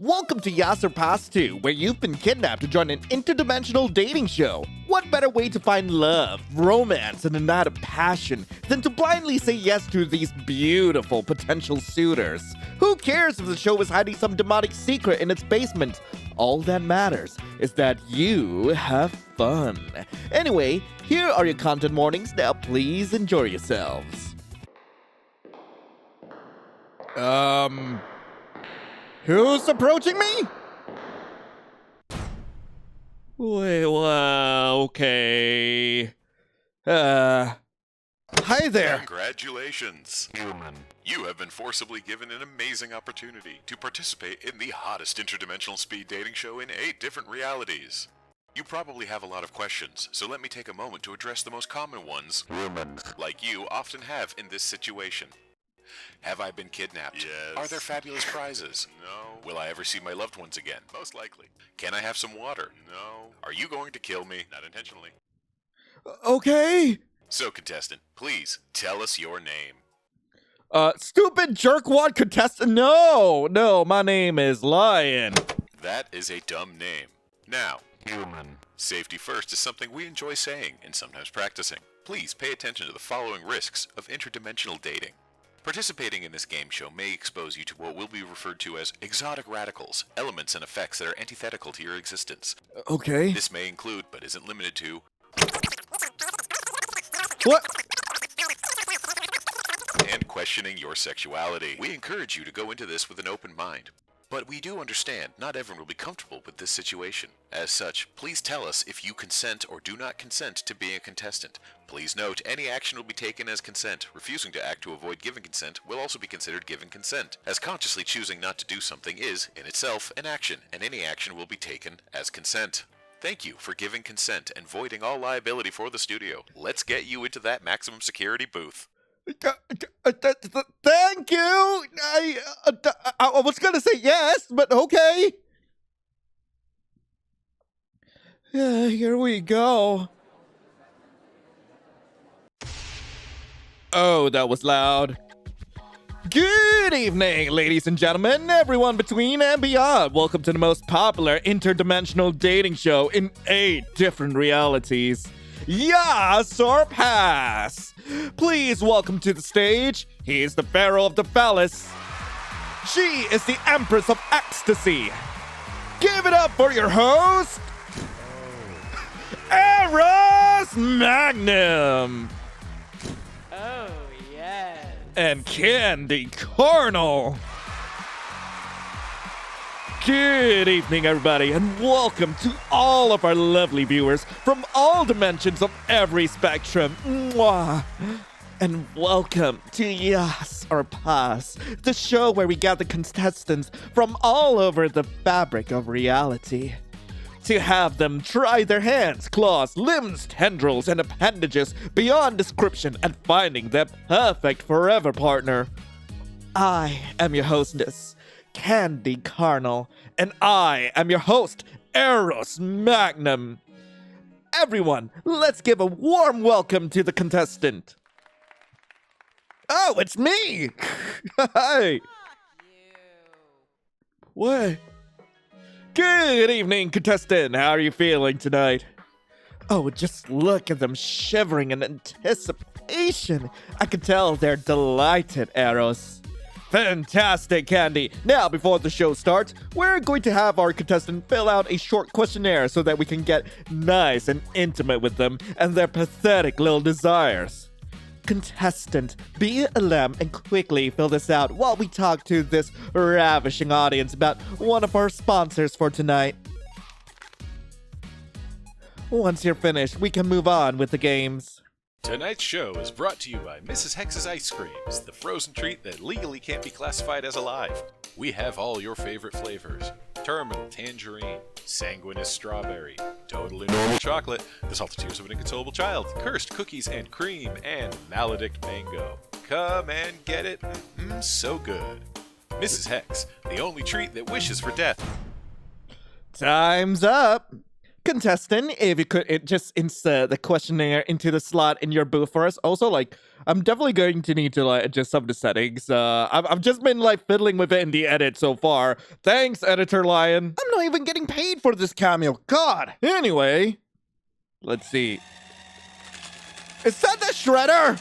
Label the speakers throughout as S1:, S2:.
S1: Welcome to Yass or Pass 2, where you've been kidnapped to join an interdimensional dating show. What better way to find love, romance, and a night of passion than to blindly say yes to these beautiful potential suitors? Who cares if the show is hiding some demonic secret in its basement? All that matters is that you have fun. Anyway, here are your content warnings. Now please enjoy yourselves. Who's approaching me? Wait, okay. Hi there.
S2: Congratulations, human. You have been forcibly given an amazing opportunity to participate in the hottest interdimensional speed dating show in 8 different realities. You probably have a lot of questions, so let me take a moment to address the most common ones humans like you often have in this situation. Have I been kidnapped?
S3: Yes.
S2: Are there fabulous prizes?
S3: No.
S2: Will I ever see my loved ones again?
S3: Most likely.
S2: Can I have some water?
S3: No.
S2: Are you going to kill me?
S3: Not intentionally.
S1: Okay.
S2: So, contestant, please tell us your name.
S1: Stupid jerkwad contestant. No, my name is Lion.
S2: That is a dumb name. Now, human. Safety first is something we enjoy saying and sometimes practicing. Please pay attention to the following risks of interdimensional dating. Participating in this game show may expose you to what will be referred to as exotic radicals, elements and effects that are antithetical to your existence.
S1: Okay.
S2: This may include, but isn't limited to,
S1: What?
S2: and questioning your sexuality. We encourage you to go into this with an open mind. But we do understand not everyone will be comfortable with this situation. As such, please tell us if you consent or do not consent to being a contestant. Please note, any action will be taken as consent. Refusing to act to avoid giving consent will also be considered giving consent, as consciously choosing not to do something is, in itself, an action, and any action will be taken as consent. Thank you for giving consent and voiding all liability for the studio. Let's get you into that maximum security booth.
S1: Thank you. I was gonna say yes, but okay. Yeah, here we go. Oh, that was loud. Good evening, ladies and gentlemen, everyone between and beyond. Welcome to the most popular interdimensional dating show in 8 different realities. Yass or Pass. Please welcome to the stage. He is the pharaoh of the phallus. She is the empress of ecstasy. Give it up for your host, Eros Magnum.
S4: Oh, yes.
S1: And Candy Carnal. Good evening, everybody, and welcome to all of our lovely viewers from all dimensions of every spectrum. Mwah. And welcome to Yass or Pass, the show where we gather contestants from all over the fabric of reality to have them try their hands, claws, limbs, tendrils, and appendages beyond description and finding their perfect forever partner. I am your hostess, Candy Carnal, and I am your host, Eros Magnum. Everyone, let's give a warm welcome to the contestant. Oh, it's me! Hi! What? Good evening, contestant. How are you feeling tonight? Oh, just look at them shivering in anticipation. I can tell they're delighted, Eros. Fantastic, Candy. Now, before the show starts, we're going to have our contestant fill out a short questionnaire so that we can get nice and intimate with them and their pathetic little desires. Contestant, be a lamb and quickly fill this out while we talk to this ravishing audience about one of our sponsors for tonight. Once you're finished, we can move on with the games.
S3: Tonight's show is brought to you by Mrs. Hex's Ice Creams, the frozen treat that legally can't be classified as alive. We have all your favorite flavors: terminal tangerine, sanguineous strawberry, totally normal chocolate, the salty tears of an inconsolable child, cursed cookies and cream, and maledict mango. Come and get it. So good. Mrs. Hex, the only treat that wishes for death.
S1: Time's up. Contestant, if you could just insert the questionnaire into the slot in your booth for us. Also, like, I'm definitely going to need to like adjust some of the settings. I've just been like fiddling with it in the edit so far. Thanks, Editor Lion. I'm not even getting paid for this cameo. God. Anyway, let's see. Is that the shredder?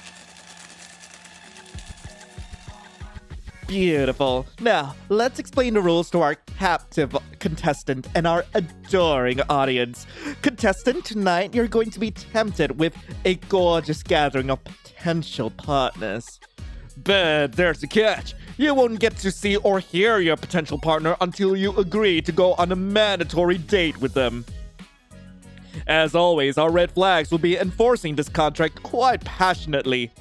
S1: Beautiful. Now, let's explain the rules to our captive contestant and our adoring audience. Contestant, tonight you're going to be tempted with a gorgeous gathering of potential partners. But there's a catch. You won't get to see or hear your potential partner until you agree to go on a mandatory date with them. As always, our red flags will be enforcing this contract quite passionately.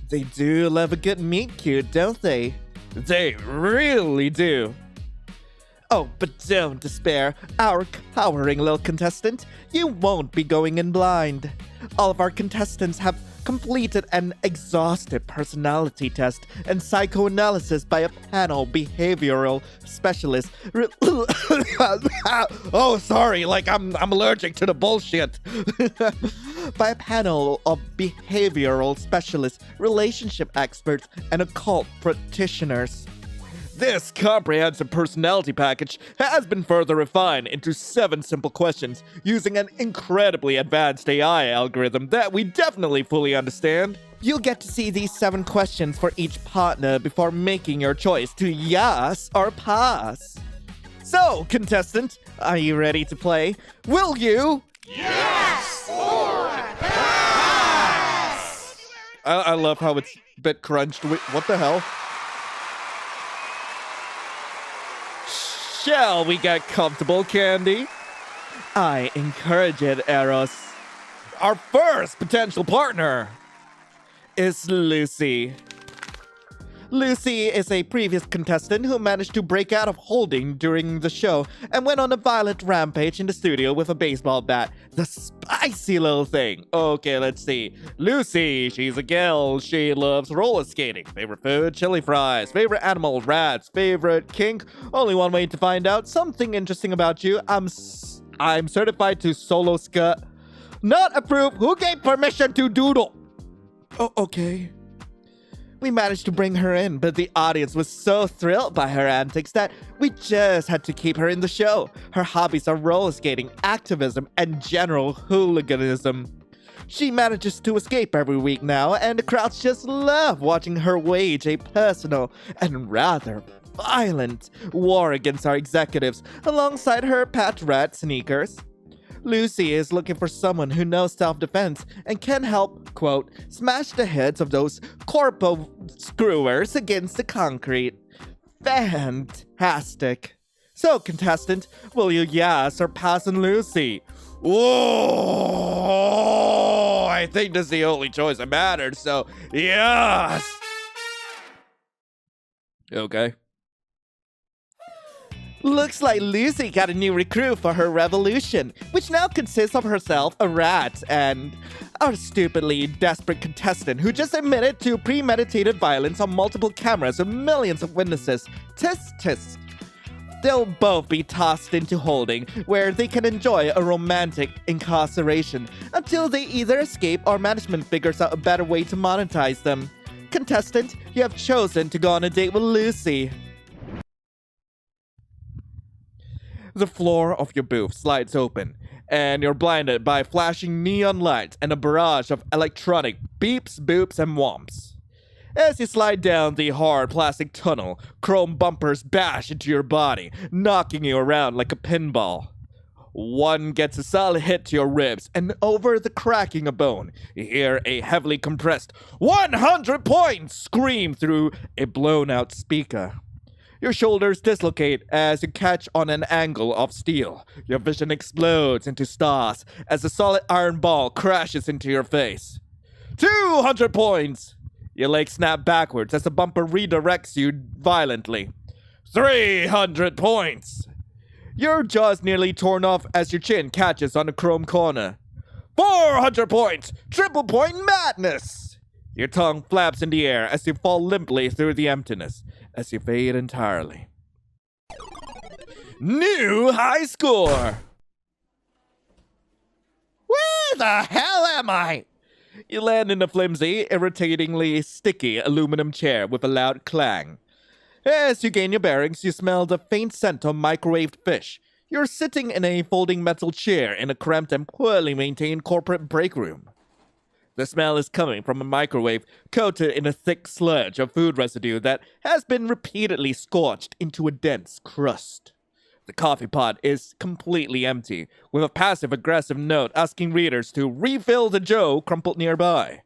S1: They do love a good meet cute, don't they? They really do. Oh, but don't despair, our cowering little contestant. You won't be going in blind. All of our contestants have completed an exhaustive personality test and psychoanalysis by a panel behavioral specialist. Oh, sorry, like I'm allergic to the bullshit. By a panel of behavioral specialists, relationship experts, and occult practitioners. This comprehensive personality package has been further refined into 7 simple questions using an incredibly advanced AI algorithm that we definitely fully understand. You'll get to see these 7 questions for each partner before making your choice to Yass or pass. So, contestant, are you ready to play? Will you?
S5: Yes! Or pass!
S1: I love how it's a bit crunched. Wait, what the hell? Shall we get comfortable, Candy? I encourage it, Eros. Our first potential partner is Lucy. Lucy is a previous contestant who managed to break out of holding during the show and went on a violent rampage in the studio with a baseball bat. The spicy little thing. Okay, let's see. Lucy, she's a gal. She loves roller skating. Favorite food, chili fries. Favorite animal, rats. Favorite kink, only one way to find out something interesting about you. I'm certified to solo scut. Not approved. Who gave permission to doodle? Oh, okay. We managed to bring her in, but the audience was so thrilled by her antics that we just had to keep her in the show. Her hobbies are roller skating, activism, and general hooliganism. She manages to escape every week now, and the crowds just love watching her wage a personal and rather violent war against our executives alongside her pet rat Sneakers. Lucy is looking for someone who knows self-defense and can help, quote, smash the heads of those corpo screwers against the concrete. Fantastic. So, contestant, will you yes or pass on Lucy? Whoa! I think this is the only choice that matters, so yes! Okay. Looks like Lucy got a new recruit for her revolution, which now consists of herself, a rat, and our stupidly desperate contestant who just admitted to premeditated violence on multiple cameras with millions of witnesses. Tisk, tisk. They'll both be tossed into holding, where they can enjoy a romantic incarceration until they either escape or management figures out a better way to monetize them. Contestant, you have chosen to go on a date with Lucy. The floor of your booth slides open, and you're blinded by flashing neon lights and a barrage of electronic beeps, boops, and whomps. As you slide down the hard plastic tunnel, chrome bumpers bash into your body, knocking you around like a pinball. One gets a solid hit to your ribs, and over the cracking a bone, you hear a heavily compressed 100 points scream through a blown-out speaker. Your shoulders dislocate as you catch on an angle of steel. Your vision explodes into stars as a solid iron ball crashes into your face. 200 points! Your legs snap backwards as the bumper redirects you violently. 300 points! Your jaw is nearly torn off as your chin catches on a chrome corner. 400 points! Triple point madness! Your tongue flaps in the air as you fall limply through the emptiness, as you fade entirely. New high score! the hell am I? You land in a flimsy, irritatingly sticky aluminum chair with a loud clang. As you gain your bearings, you smell the faint scent of microwaved fish. You're sitting in a folding metal chair in a cramped and poorly maintained corporate break room. The smell is coming from a microwave coated in a thick sludge of food residue that has been repeatedly scorched into a dense crust. The coffee pot is completely empty, with a passive-aggressive note asking readers to refill the Joe crumpled nearby.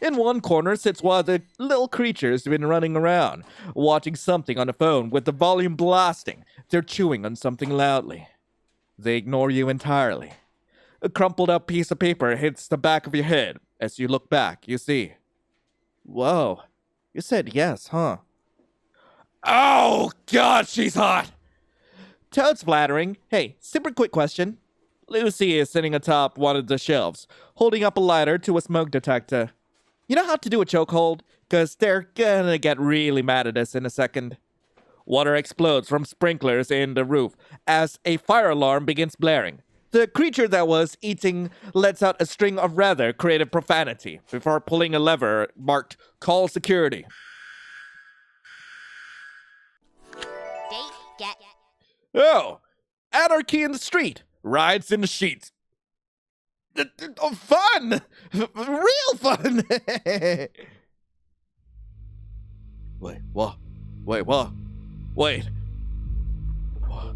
S1: In one corner sits one of the little creatures been running around, watching something on the phone with the volume blasting. They're chewing on something loudly. They ignore you entirely. A crumpled up piece of paper hits the back of your head. As you look back, you see. Whoa, you said yes, huh? Oh, God, she's hot! Toad's flattering. Hey, super quick question. Lucy is sitting atop one of the shelves, holding up a lighter to a smoke detector. You know how to do a chokehold? Because they're gonna get really mad at us in a second. Water explodes from sprinklers in the roof as a fire alarm begins blaring. The creature that was eating lets out a string of rather creative profanity before pulling a lever marked "Call Security."
S5: Date, get.
S1: Oh, anarchy in the street, riots in the sheets. Oh, fun! Real fun! Wait, what? Wait, what? Wait. What?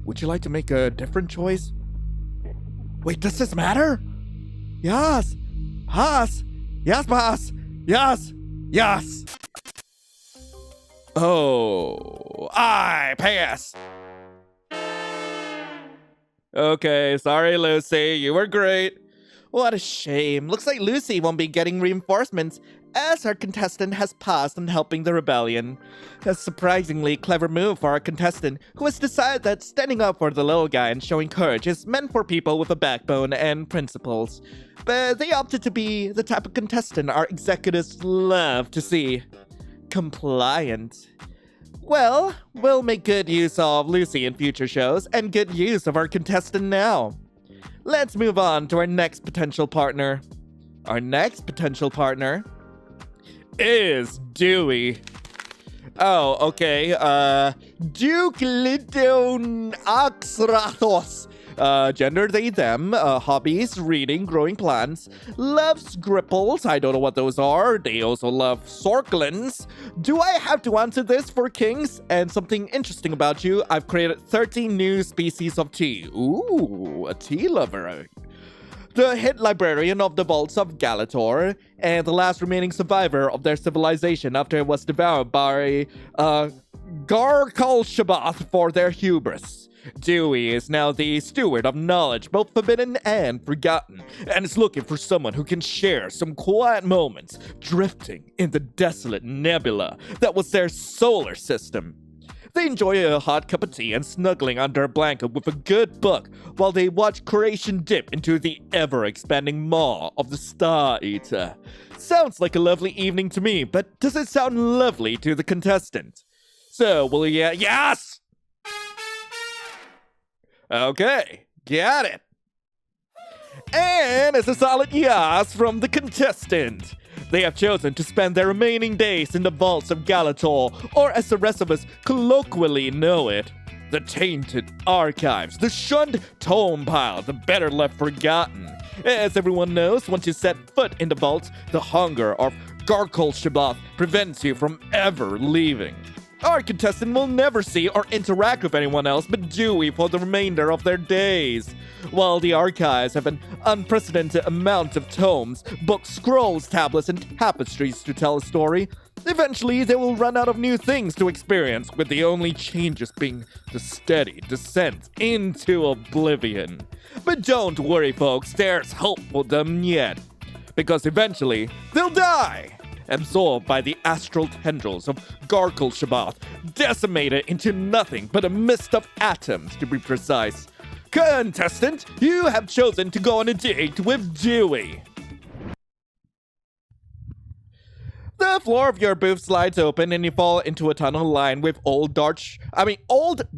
S1: Would you like to make a different choice? Wait, does this matter? Yes! Pass! Yes, pass! Yes! Yes! Oh, I pass! Okay, sorry, Lucy. You were great. What a shame. Looks like Lucy won't be getting reinforcements, as our contestant has passed on helping the rebellion. A surprisingly clever move for our contestant, who has decided that standing up for the little guy and showing courage is meant for people with a backbone and principles. But they opted to be the type of contestant our executives love to see. Compliant. Well, we'll make good use of Lucy in future shows, and good use of our contestant now. Let's move on to our next potential partner. Our next potential partner is Dewey. Oh, okay. Duke Lidon Axrathos. Gender they, them. Hobbies, reading, growing plants. Loves gripples. I don't know what those are. They also love sorklins. Do I have to answer this for kings? And something interesting about you, I've created 13 new species of tea. Ooh, a tea lover. The head librarian of the vaults of Galator, and the last remaining survivor of their civilization after it was devoured by, Garkal Shabath for their hubris. Dewey is now the steward of knowledge, both forbidden and forgotten, and is looking for someone who can share some quiet moments drifting in the desolate nebula that was their solar system. They enjoy a hot cup of tea and snuggling under a blanket with a good book while they watch creation dip into the ever-expanding maw of the Star Eater. Sounds like a lovely evening to me, but does it sound lovely to the contestant? So, will you... Yes! Okay, got it. And it's a solid yes from the contestant. They have chosen to spend their remaining days in the vaults of Galator, or as the rest of us colloquially know it, the tainted archives, the shunned tome pile, the better left forgotten. As everyone knows, once you set foot in the vaults, the hunger of Garkal Shabath prevents you from ever leaving. Our contestant will never see or interact with anyone else but Dewey for the remainder of their days. While the archives have an unprecedented amount of tomes, books, scrolls, tablets, and tapestries to tell a story, eventually they will run out of new things to experience, with the only changes being the steady descent into oblivion. But don't worry, folks, there's hope for them yet. Because eventually, they'll die! Absorbed by the astral tendrils of Garkal Shabath, decimated into nothing but a mist of atoms, to be precise. Contestant, you have chosen to go on a date with Dewey. The floor of your booth slides open and you fall into a tunnel lined with old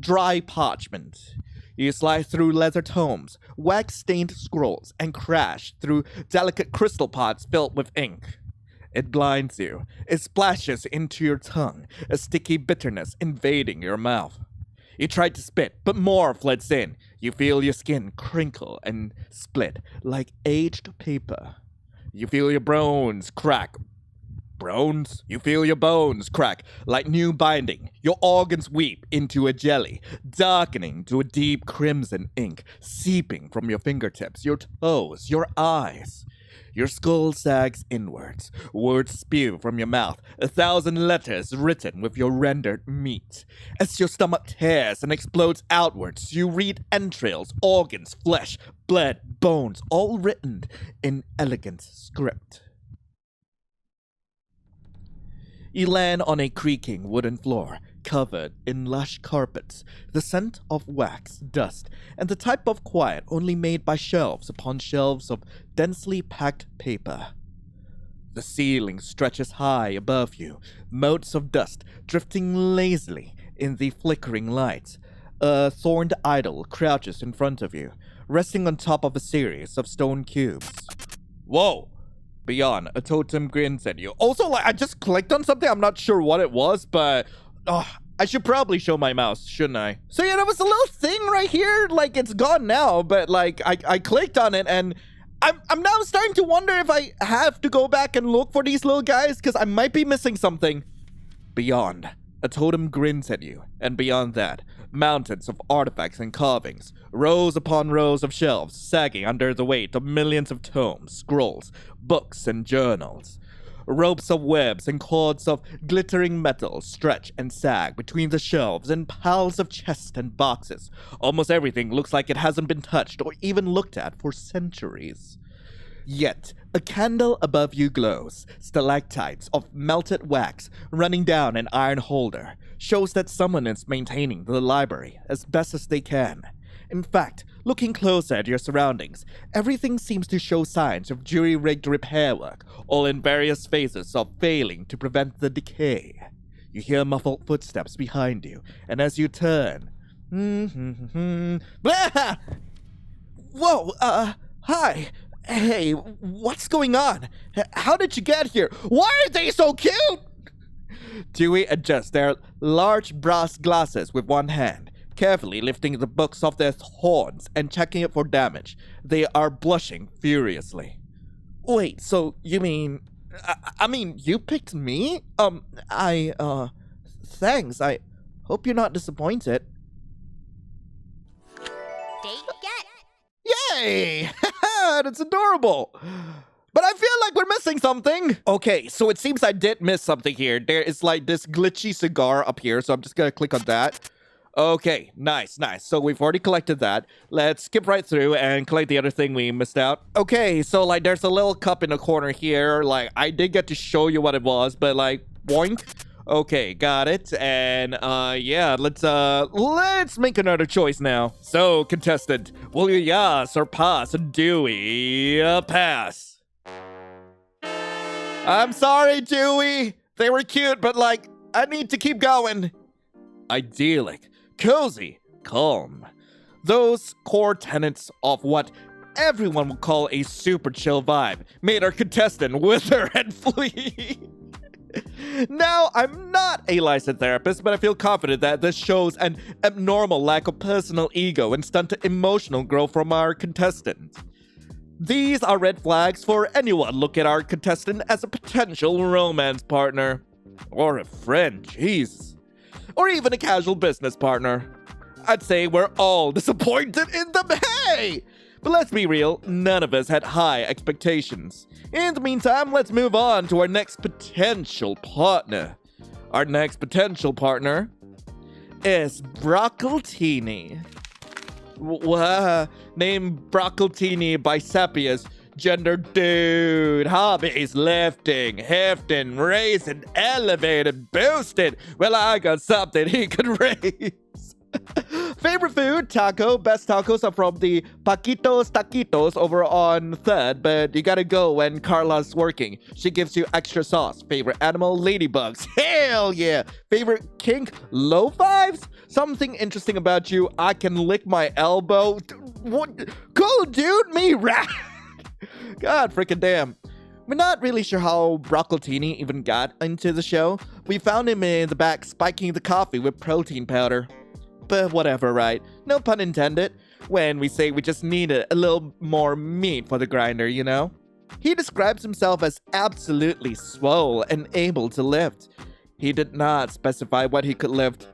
S1: dry parchment. You slide through leather tomes, wax-stained scrolls, and crash through delicate crystal pots filled with ink. It blinds you. It splashes into your tongue, a sticky bitterness invading your mouth. You try to spit, but more floods in. You feel your skin crinkle and split like aged paper. You feel your bones crack. You feel your bones crack like new binding. Your organs weep into a jelly, darkening to a deep crimson ink, seeping from your fingertips, your toes, your eyes. Your skull sags inwards. Words spew from your mouth, 1,000 letters written with your rendered meat. As your stomach tears and explodes outwards, you read entrails, organs, flesh, blood, bones, all written in elegant script. You land on a creaking wooden floor, covered in lush carpets, the scent of wax, dust, and the type of quiet only made by shelves upon shelves of densely packed paper. The ceiling stretches high above you, motes of dust drifting lazily in the flickering light. A thorned idol crouches in front of you, resting on top of a series of stone cubes. Whoa! Beyond, a totem grins at you. Also, I just clicked on something. I'm not sure what it was, but I should probably show my mouse, shouldn't I? So yeah, there was a little thing right here. It's gone now, but I clicked on it, and I'm now starting to wonder if I have to go back and look for these little guys, because I might be missing something. Beyond, a totem grins at you, and beyond that, mountains of artifacts and carvings, rows upon rows of shelves sagging under the weight of millions of tomes, scrolls, books, and journals. Ropes of webs and cords of glittering metal stretch and sag between the shelves and piles of chests and boxes. Almost everything looks like it hasn't been touched or even looked at for centuries. Yet, a candle above you glows, stalactites of melted wax running down an iron holder, shows that someone is maintaining the library as best as they can. In fact, looking closer at your surroundings, everything seems to show signs of jury-rigged repair work, all in various phases of failing to prevent the decay. You hear muffled footsteps behind you, and as you turn... Whoa, hi! Hey, what's going on? How did you get here? Why are they so cute? Dewey adjusts their large brass glasses with one hand, carefully lifting the books off their horns and checking it for damage. They are blushing furiously. Wait, so you mean... I mean, you picked me? Thanks. I hope you're not disappointed.
S5: Date get.
S1: Yay! That's adorable. But I feel like we're missing something. Okay, so it seems I did miss something here. There is this glitchy cigar up here, so I'm just gonna click on that. Okay, nice. So we've already collected that. Let's skip right through and collect the other thing we missed out. Okay, so there's a little cup in the corner here. I did get to show you what it was, but boink. Okay, got it. And yeah, let's make another choice now. So, contestant, will you Yass or pass? Dewey, pass. I'm sorry, Dewey. They were cute, but I need to keep going. Idyllic, cozy, calm. Those core tenets of what everyone would call a super chill vibe made our contestant wither and flee. Now, I'm not a licensed therapist, but I feel confident that this shows an abnormal lack of personal ego and stunted emotional growth from our contestant. These are red flags for anyone looking at our contestant as a potential romance partner. Or a friend, jeez. Or even a casual business partner. I'd say we're all disappointed in them, hey! But let's be real, none of us had high expectations. In the meantime, let's move on to our next potential partner. Our next potential partner is Broccoltini. Name Broccoltini Bicepius. Gender dude. Hobbies lifting, hefting, raising, elevated, boosted. Well, I got something he could raise. Favorite food, taco. Best tacos are from the Paquitos Taquitos over on 3rd, but you gotta go when Carla's working. She gives you extra sauce. Favorite animal, ladybugs. Hell yeah! Favorite kink, low fives? Something interesting about you, I can lick my elbow. What? Cool dude, me rat. God freaking damn. We're not really sure how Broccoltini even got into the show. We found him in the back spiking the coffee with protein powder. But whatever, right? No pun intended. When we say we just needed a little more meat for the grinder, you know? He describes himself as absolutely swole and able to lift. He did not specify what he could lift.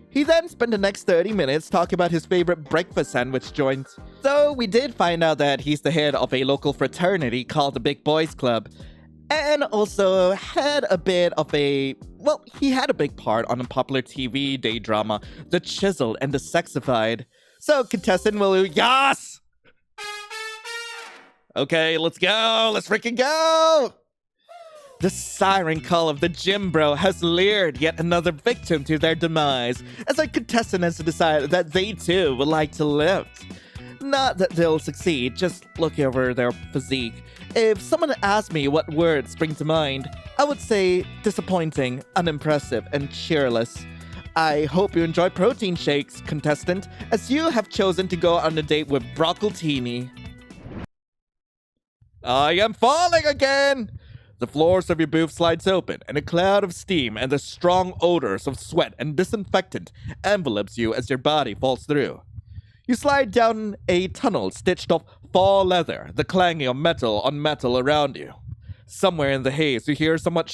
S1: He then spent the next 30 minutes talking about his favorite breakfast sandwich joints. So we did find out that he's the head of a local fraternity called the Big Boys Club. And also had a bit of he had a big part on a popular TV day drama, The Chiseled and the Sexified. So, contestant will Yass! Okay, let's go! Let's freaking go! The siren call of the gym bro has lured yet another victim to their demise, as our contestant has decided that they too would like to lift. Not that they'll succeed, just look over their physique. If someone asked me what words spring to mind, I would say disappointing, unimpressive, and cheerless. I hope you enjoy protein shakes, contestant, as you have chosen to go on a date with Broccoltini. I am falling again! The floors of your booth slides open, and a cloud of steam and the strong odors of sweat and disinfectant envelops you as your body falls through. You slide down a tunnel stitched of fall leather, the clanging of metal on metal around you. Somewhere in the haze, you hear someone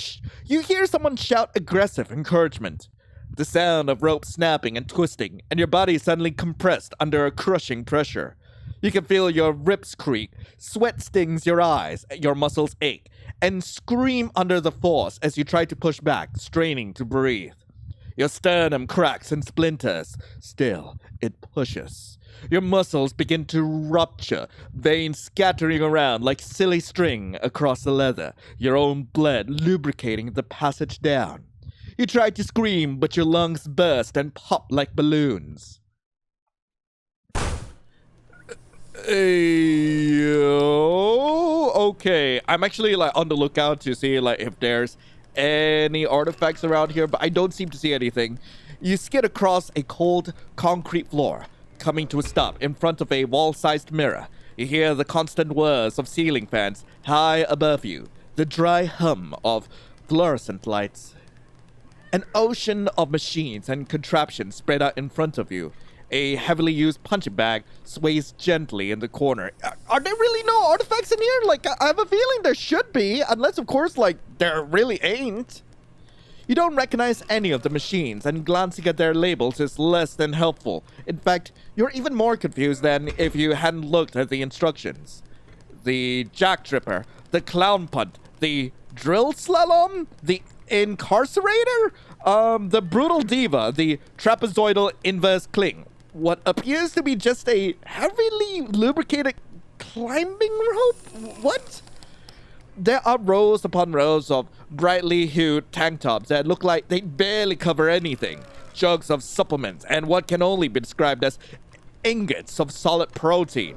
S1: shout aggressive encouragement. The sound of rope snapping and twisting, and your body suddenly compressed under a crushing pressure. You can feel your ribs creak, sweat stings your eyes, your muscles ache, and scream under the force as you try to push back, straining to breathe. Your sternum cracks and splinters. Still, it pushes. Your muscles begin to rupture, veins scattering around like silly string across the leather, your own blood lubricating the passage down. You try to scream, but your lungs burst and pop like balloons. Okay, I'm actually on the lookout to see if there's any artifacts around here, but I don't seem to see anything. You skid across a cold concrete floor, coming to a stop in front of a wall-sized mirror. You hear the constant whirs of ceiling fans high above you, the dry hum of fluorescent lights. An ocean of machines and contraptions spread out in front of you. A heavily used punching bag sways gently in the corner. Are there really no artifacts in here? I have a feeling there should be, unless, of course, there really ain't. You don't recognize any of the machines, and glancing at their labels is less than helpful. In fact, you're even more confused than if you hadn't looked at the instructions. The jack tripper, the clown punt, the drill slalom, the incarcerator, the brutal diva, the trapezoidal inverse cling. What appears to be just a heavily lubricated climbing rope? What? There are rows upon rows of brightly hued tank tops that look like they barely cover anything. Jugs of supplements and what can only be described as ingots of solid protein.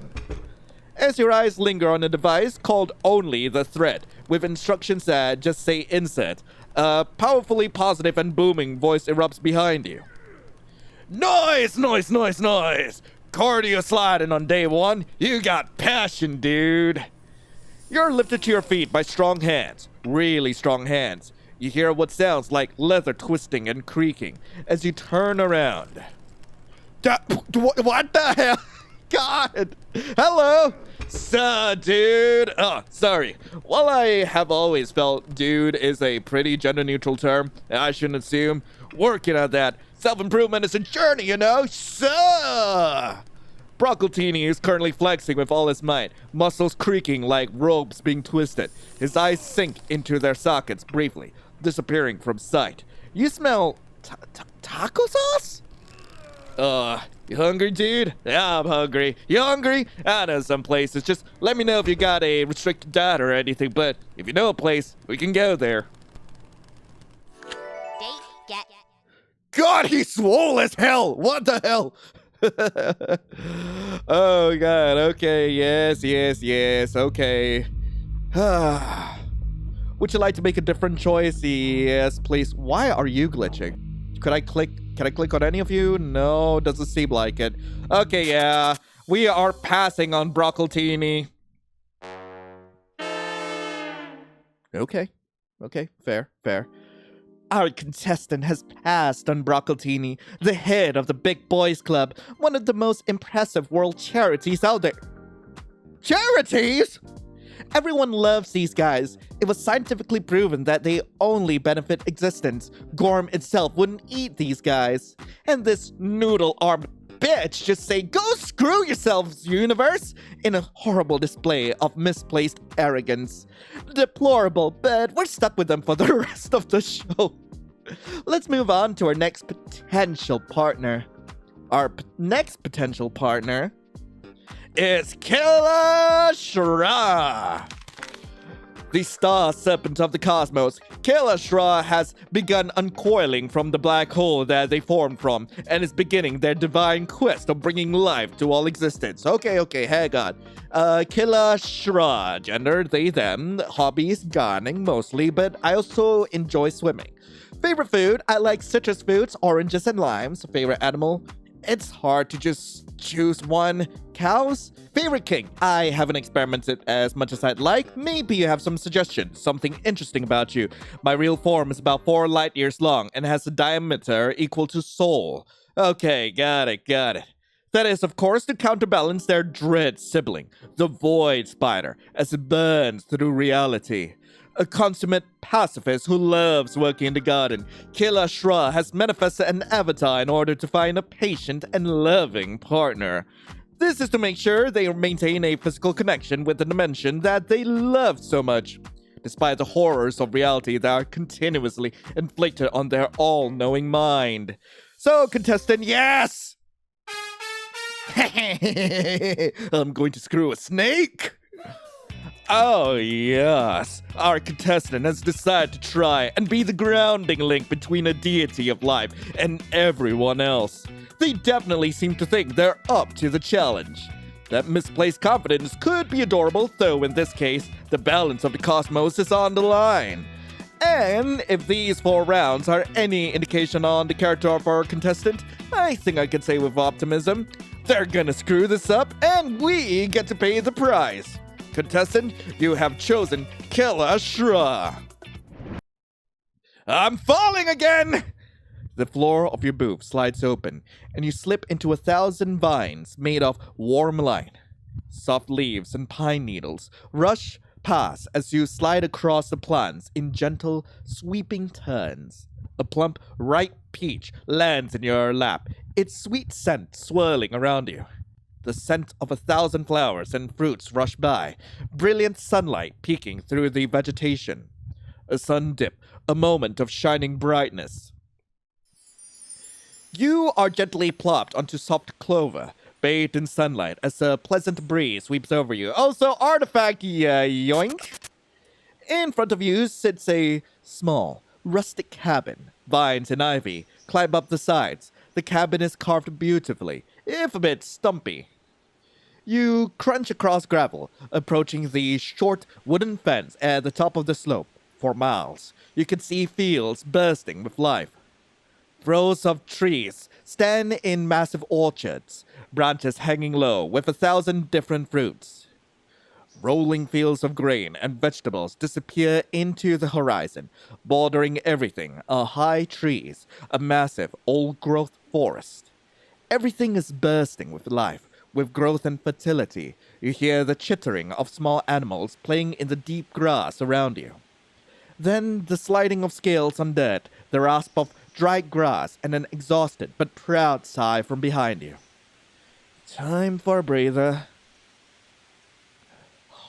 S1: As your eyes linger on a device called Only the Thread, with instructions that just say insert, a powerfully positive and booming voice erupts behind you. Noise, noise, noise, noise! Cardio sliding on day one. You got passion, dude. You're lifted to your feet by strong hands, really strong hands. You hear what sounds like leather twisting and creaking as you turn around. What the hell? God! Hello! Suh, dude! Oh, sorry. While I have always felt dude is a pretty gender-neutral term, I shouldn't assume. Working on that. Self-improvement is a journey, you know? Suh! Broccoltini is currently flexing with all his might, muscles creaking like ropes being twisted. His eyes sink into their sockets briefly, disappearing from sight. You smell taco sauce? You hungry, dude? Yeah, I'm hungry. You hungry? I know some places. Just let me know if you got a restricted diet or anything, but if you know a place, we can go there.
S5: Date get.
S1: God, he's swole as hell! What the hell? Oh god, okay, yes, okay. Would you like to make a different choice? Yes, please. Why are you glitching? Can I click on any of you? No, doesn't seem like it. Okay, yeah. We are passing on Broccoltini. Okay, fair. Our contestant has passed on Broccoltini, the head of the Big Boys Club, one of the most impressive world charities out there. Charities? Everyone loves these guys. It was scientifically proven that they only benefit existence. Gorm itself wouldn't eat these guys. And this noodle-armed bitch just say, "Go screw yourselves, universe!" in a horrible display of misplaced arrogance. Deplorable, but we're stuck with them for the rest of the show. Let's move on to our next potential partner. Our next potential partner is Killer Shra. The star serpent of the cosmos, Killer Shra has begun uncoiling from the black hole that they formed from and is beginning their divine quest of bringing life to all existence. Okay, hang on. Killer Shra, gender, they, them, hobbies, gardening mostly, but I also enjoy swimming. Favorite food, I like citrus fruits, oranges, and limes. Favorite animal, it's hard to just choose one. Cows? Favorite king? I haven't experimented as much as I'd like. Maybe you have some suggestions, something interesting about you. My real form is about 4 light years long and has a diameter equal to Sol. Okay, got it. That is, of course, to counterbalance their dread sibling, the Void Spider, as it burns through reality. A consummate pacifist who loves working in the garden, Killer Shra has manifested an avatar in order to find a patient and loving partner. This is to make sure they maintain a physical connection with the dimension that they love so much, despite the horrors of reality that are continuously inflicted on their all-knowing mind. So, contestant, yes! I'm going to screw a snake? Oh, yes. Our contestant has decided to try and be the grounding link between a deity of life and everyone else. They definitely seem to think they're up to the challenge. That misplaced confidence could be adorable, though in this case, the balance of the cosmos is on the line. And if these 4 rounds are any indication on the character of our contestant, I think I can say with optimism, they're gonna screw this up and we get to pay the price. Contestant, you have chosen Killer Shra. I'm falling again! The floor of your booth slides open, and you slip into 1,000 vines made of warm light. Soft leaves and pine needles rush past as you slide across the plants in gentle, sweeping turns. A plump, ripe peach lands in your lap, its sweet scent swirling around you. The scent of 1,000 flowers and fruits rush by, brilliant sunlight peeking through the vegetation. A sun dip, a moment of shining brightness. You are gently plopped onto soft clover, bathed in sunlight as a pleasant breeze sweeps over you. Also, artifact yoink! In front of you sits a small, rustic cabin. Vines and ivy climb up the sides. The cabin is carved beautifully, if a bit stumpy. You crunch across gravel, approaching the short wooden fence at the top of the slope. For miles, you can see fields bursting with life. Rows of trees stand in massive orchards, branches hanging low with 1,000 different fruits. Rolling fields of grain and vegetables disappear into the horizon, bordering everything are high trees, a massive old-growth forest. Everything is bursting with life, with growth and fertility. You hear the chittering of small animals playing in the deep grass around you. Then the sliding of scales on dirt, the rasp of dried grass, and an exhausted but proud sigh from behind you. Time for a breather.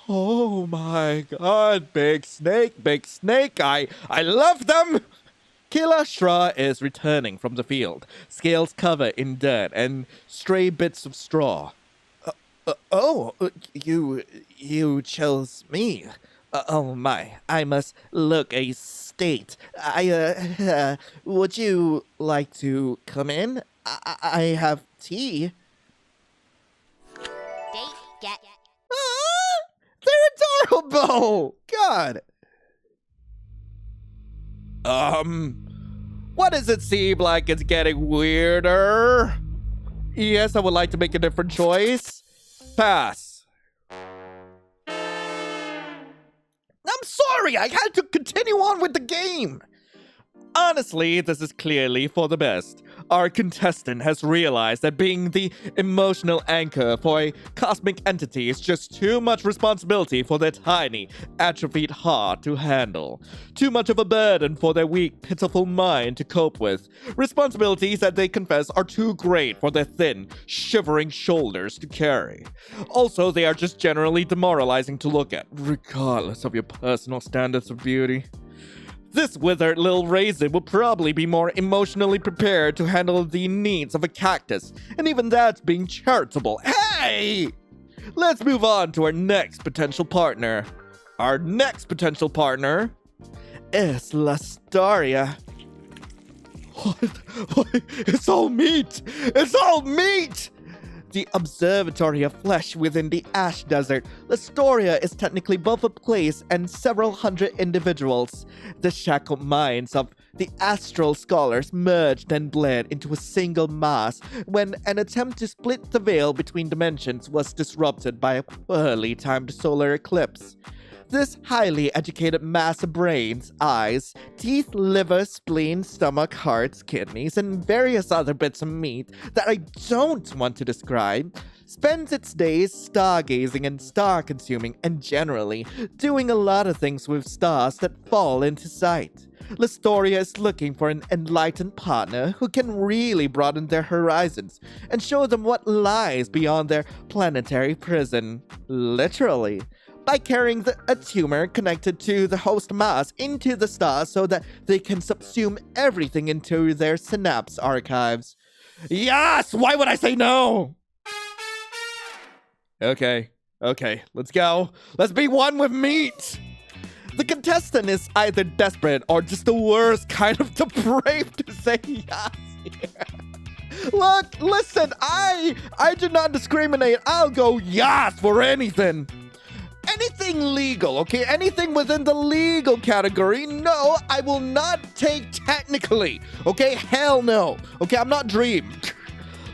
S1: Oh my god, big snake, I love them! Killer Shra is returning from the field, scales covered in dirt and stray bits of straw. You chose me. Oh my, I must look a state. Would you like to come in? I have tea. horrible! God. What does it seem like it's getting weirder? Yes, I would like to make a different choice. Pass. I'm sorry, I had to continue on with the game. Honestly, this is clearly for the best. Our contestant has realized that being the emotional anchor for a cosmic entity is just too much responsibility for their tiny, atrophied heart to handle. Too much of a burden for their weak, pitiful mind to cope with. Responsibilities that they confess are too great for their thin, shivering shoulders to carry. Also, they are just generally demoralizing to look at, regardless of your personal standards of beauty. This withered little raisin will probably be more emotionally prepared to handle the needs of a cactus, and even that's being charitable. Hey! Let's move on to our next potential partner. Our next potential partner is Lastaria. What? It's all meat! It's all meat! The observatory of flesh within the ash desert, Lastoria is technically both a place and several hundred individuals. The shackled minds of the astral scholars merged and bled into a single mass when an attempt to split the veil between dimensions was disrupted by a poorly timed solar eclipse. This highly educated mass of brains, eyes, teeth, liver, spleen, stomach, hearts, kidneys, and various other bits of meat that I don't want to describe, spends its days stargazing and star-consuming and generally doing a lot of things with stars that fall into sight. Lastoria is looking for an enlightened partner who can really broaden their horizons and show them what lies beyond their planetary prison. Literally. By carrying a tumor connected to the host mass into the stars so that they can subsume everything into their synapse archives. Yes! Why would I say no? Okay, let's go. Let's be one with meat! The contestant is either desperate or just the worst kind of depraved to say yes here. Look, listen, I do not discriminate. I'll go yes for anything. Anything legal, okay? Anything within the legal category. No, I will not take technically, okay? Hell no. Okay, I'm not Dream.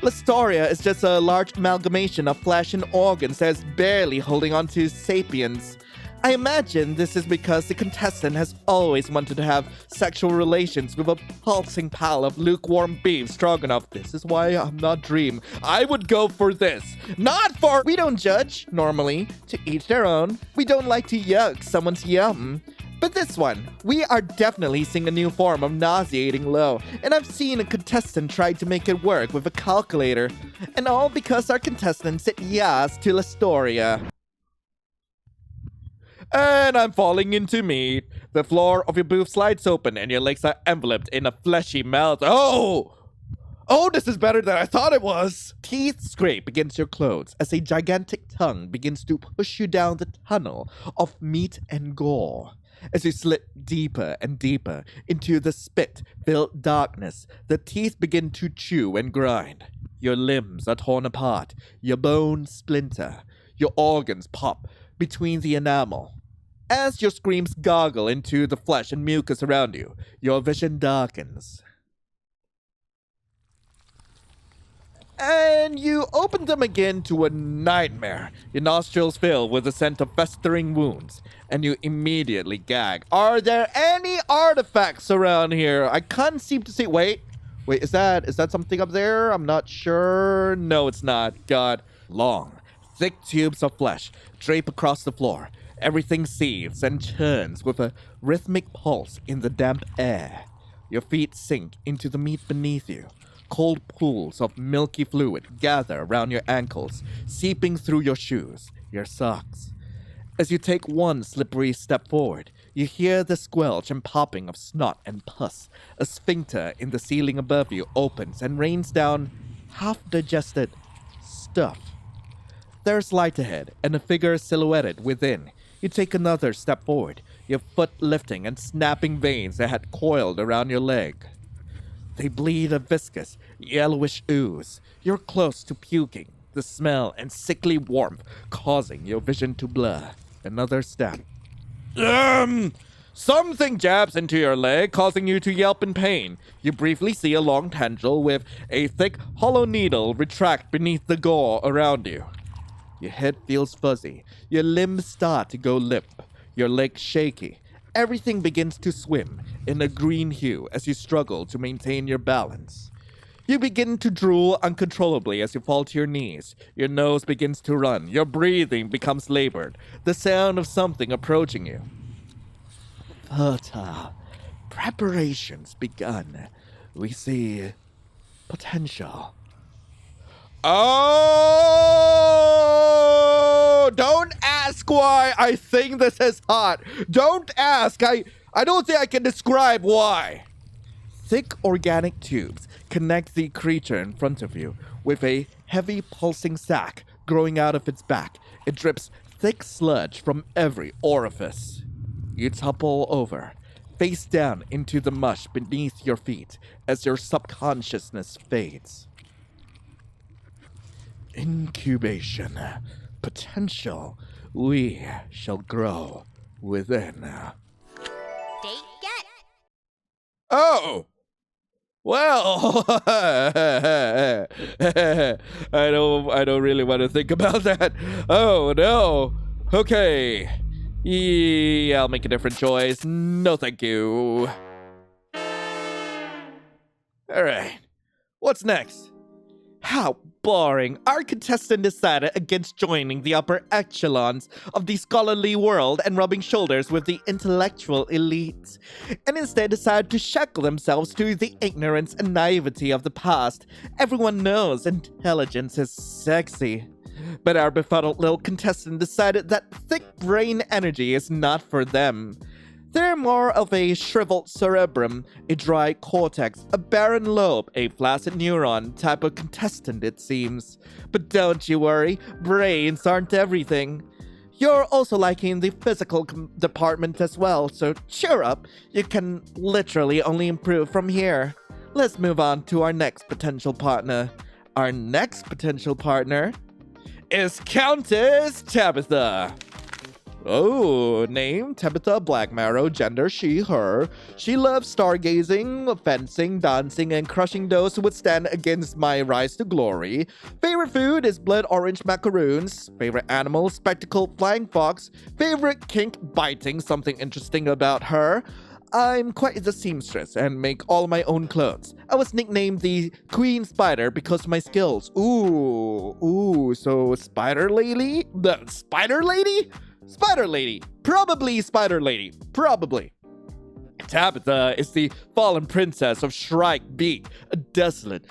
S1: Lastoria is just a large amalgamation of flesh and organs that is barely holding on to sapiens. I imagine this is because the contestant has always wanted to have sexual relations with a pulsing pile of lukewarm beef stroganoff. This is why I'm not Dream. I would go for this. Not for... We don't judge, normally. To each their own. We don't like to yuck someone's yum. But this one, we are definitely seeing a new form of nauseating low, and I've seen a contestant try to make it work with a calculator. And all because our contestant said yes to Lastoria. And I'm falling into meat. The floor of your booth slides open and your legs are enveloped in a fleshy mouth. Oh, this is better than I thought it was. Teeth scrape against your clothes as a gigantic tongue begins to push you down the tunnel of meat and gore. As you slip deeper and deeper into the spit-filled darkness, the teeth begin to chew and grind. Your limbs are torn apart, your bones splinter, your organs pop between the enamel. As your screams gargle into the flesh and mucus around you, your vision darkens. And you open them again to a nightmare. Your nostrils fill with the scent of festering wounds, and you immediately gag. Are there any artifacts around here? I can't seem to see. Wait, is that something up there? I'm not sure. No, it's not. God. Long, thick tubes of flesh drape across the floor. Everything seethes and churns with a rhythmic pulse in the damp air. Your feet sink into the meat beneath you. Cold pools of milky fluid gather around your ankles, seeping through your shoes, your socks. As you take one slippery step forward, you hear the squelch and popping of snot and pus. A sphincter in the ceiling above you opens and rains down half-digested stuff. There's light ahead, and a figure silhouetted within. You take another step forward, your foot lifting and snapping veins that had coiled around your leg. They bleed a viscous, yellowish ooze. You're close to puking, the smell and sickly warmth causing your vision to blur. Another stab. Something jabs into your leg, causing you to yelp in pain. You briefly see a long tendril with a thick, hollow needle retract beneath the gore around you. Your head feels fuzzy. Your limbs start to go limp. Your legs shaky. Everything begins to swim in a green hue as you struggle to maintain your balance. You begin to drool uncontrollably as you fall to your knees. Your nose begins to run. Your breathing becomes labored. The sound of something approaching you. Fertile. Preparations begun. We see potential. Oh! Don't ask why I think this is hot. Don't ask. I don't think I can describe why. Thick organic tubes connect the creature in front of you with a heavy pulsing sac growing out of its back. It drips thick sludge from every orifice. You topple over, face down into the mush beneath your feet as your subconsciousness fades. Incubation. Potential. We shall grow within.
S5: Date get.
S1: Oh! Well, I don't really want to think about that. Oh no. Okay. Yeah, I'll make a different choice. No, thank you. All right. What's next? How boring. Our contestant decided against joining the upper echelons of the scholarly world and rubbing shoulders with the intellectual elite, and instead decided to shackle themselves to the ignorance and naivety of the past. Everyone knows intelligence is sexy. But our befuddled little contestant decided that thick brain energy is not for them. They're more of a shriveled cerebrum, a dry cortex, a barren lobe, a flaccid neuron type of contestant, it seems. But don't you worry, brains aren't everything. You're also liking the physical department as well, so cheer up. You can literally only improve from here. Let's move on to our next potential partner. Our next potential partner is Countess Tabitha. Oh, name Tabitha Blackmarrow, gender she, her. She loves stargazing, fencing, dancing, and crushing those who would stand against my rise to glory. Favorite food is blood orange macaroons. Favorite animal, spectacled flying fox. Favorite kink, biting, something interesting about her. I'm quite the seamstress and make all my own clothes. I was nicknamed the Queen Spider because of my skills. So Spider Lady? The Spider Lady? Spider Lady. Probably Spider Lady. Probably. Tabitha is the fallen princess of Shrike Beak, a desolate,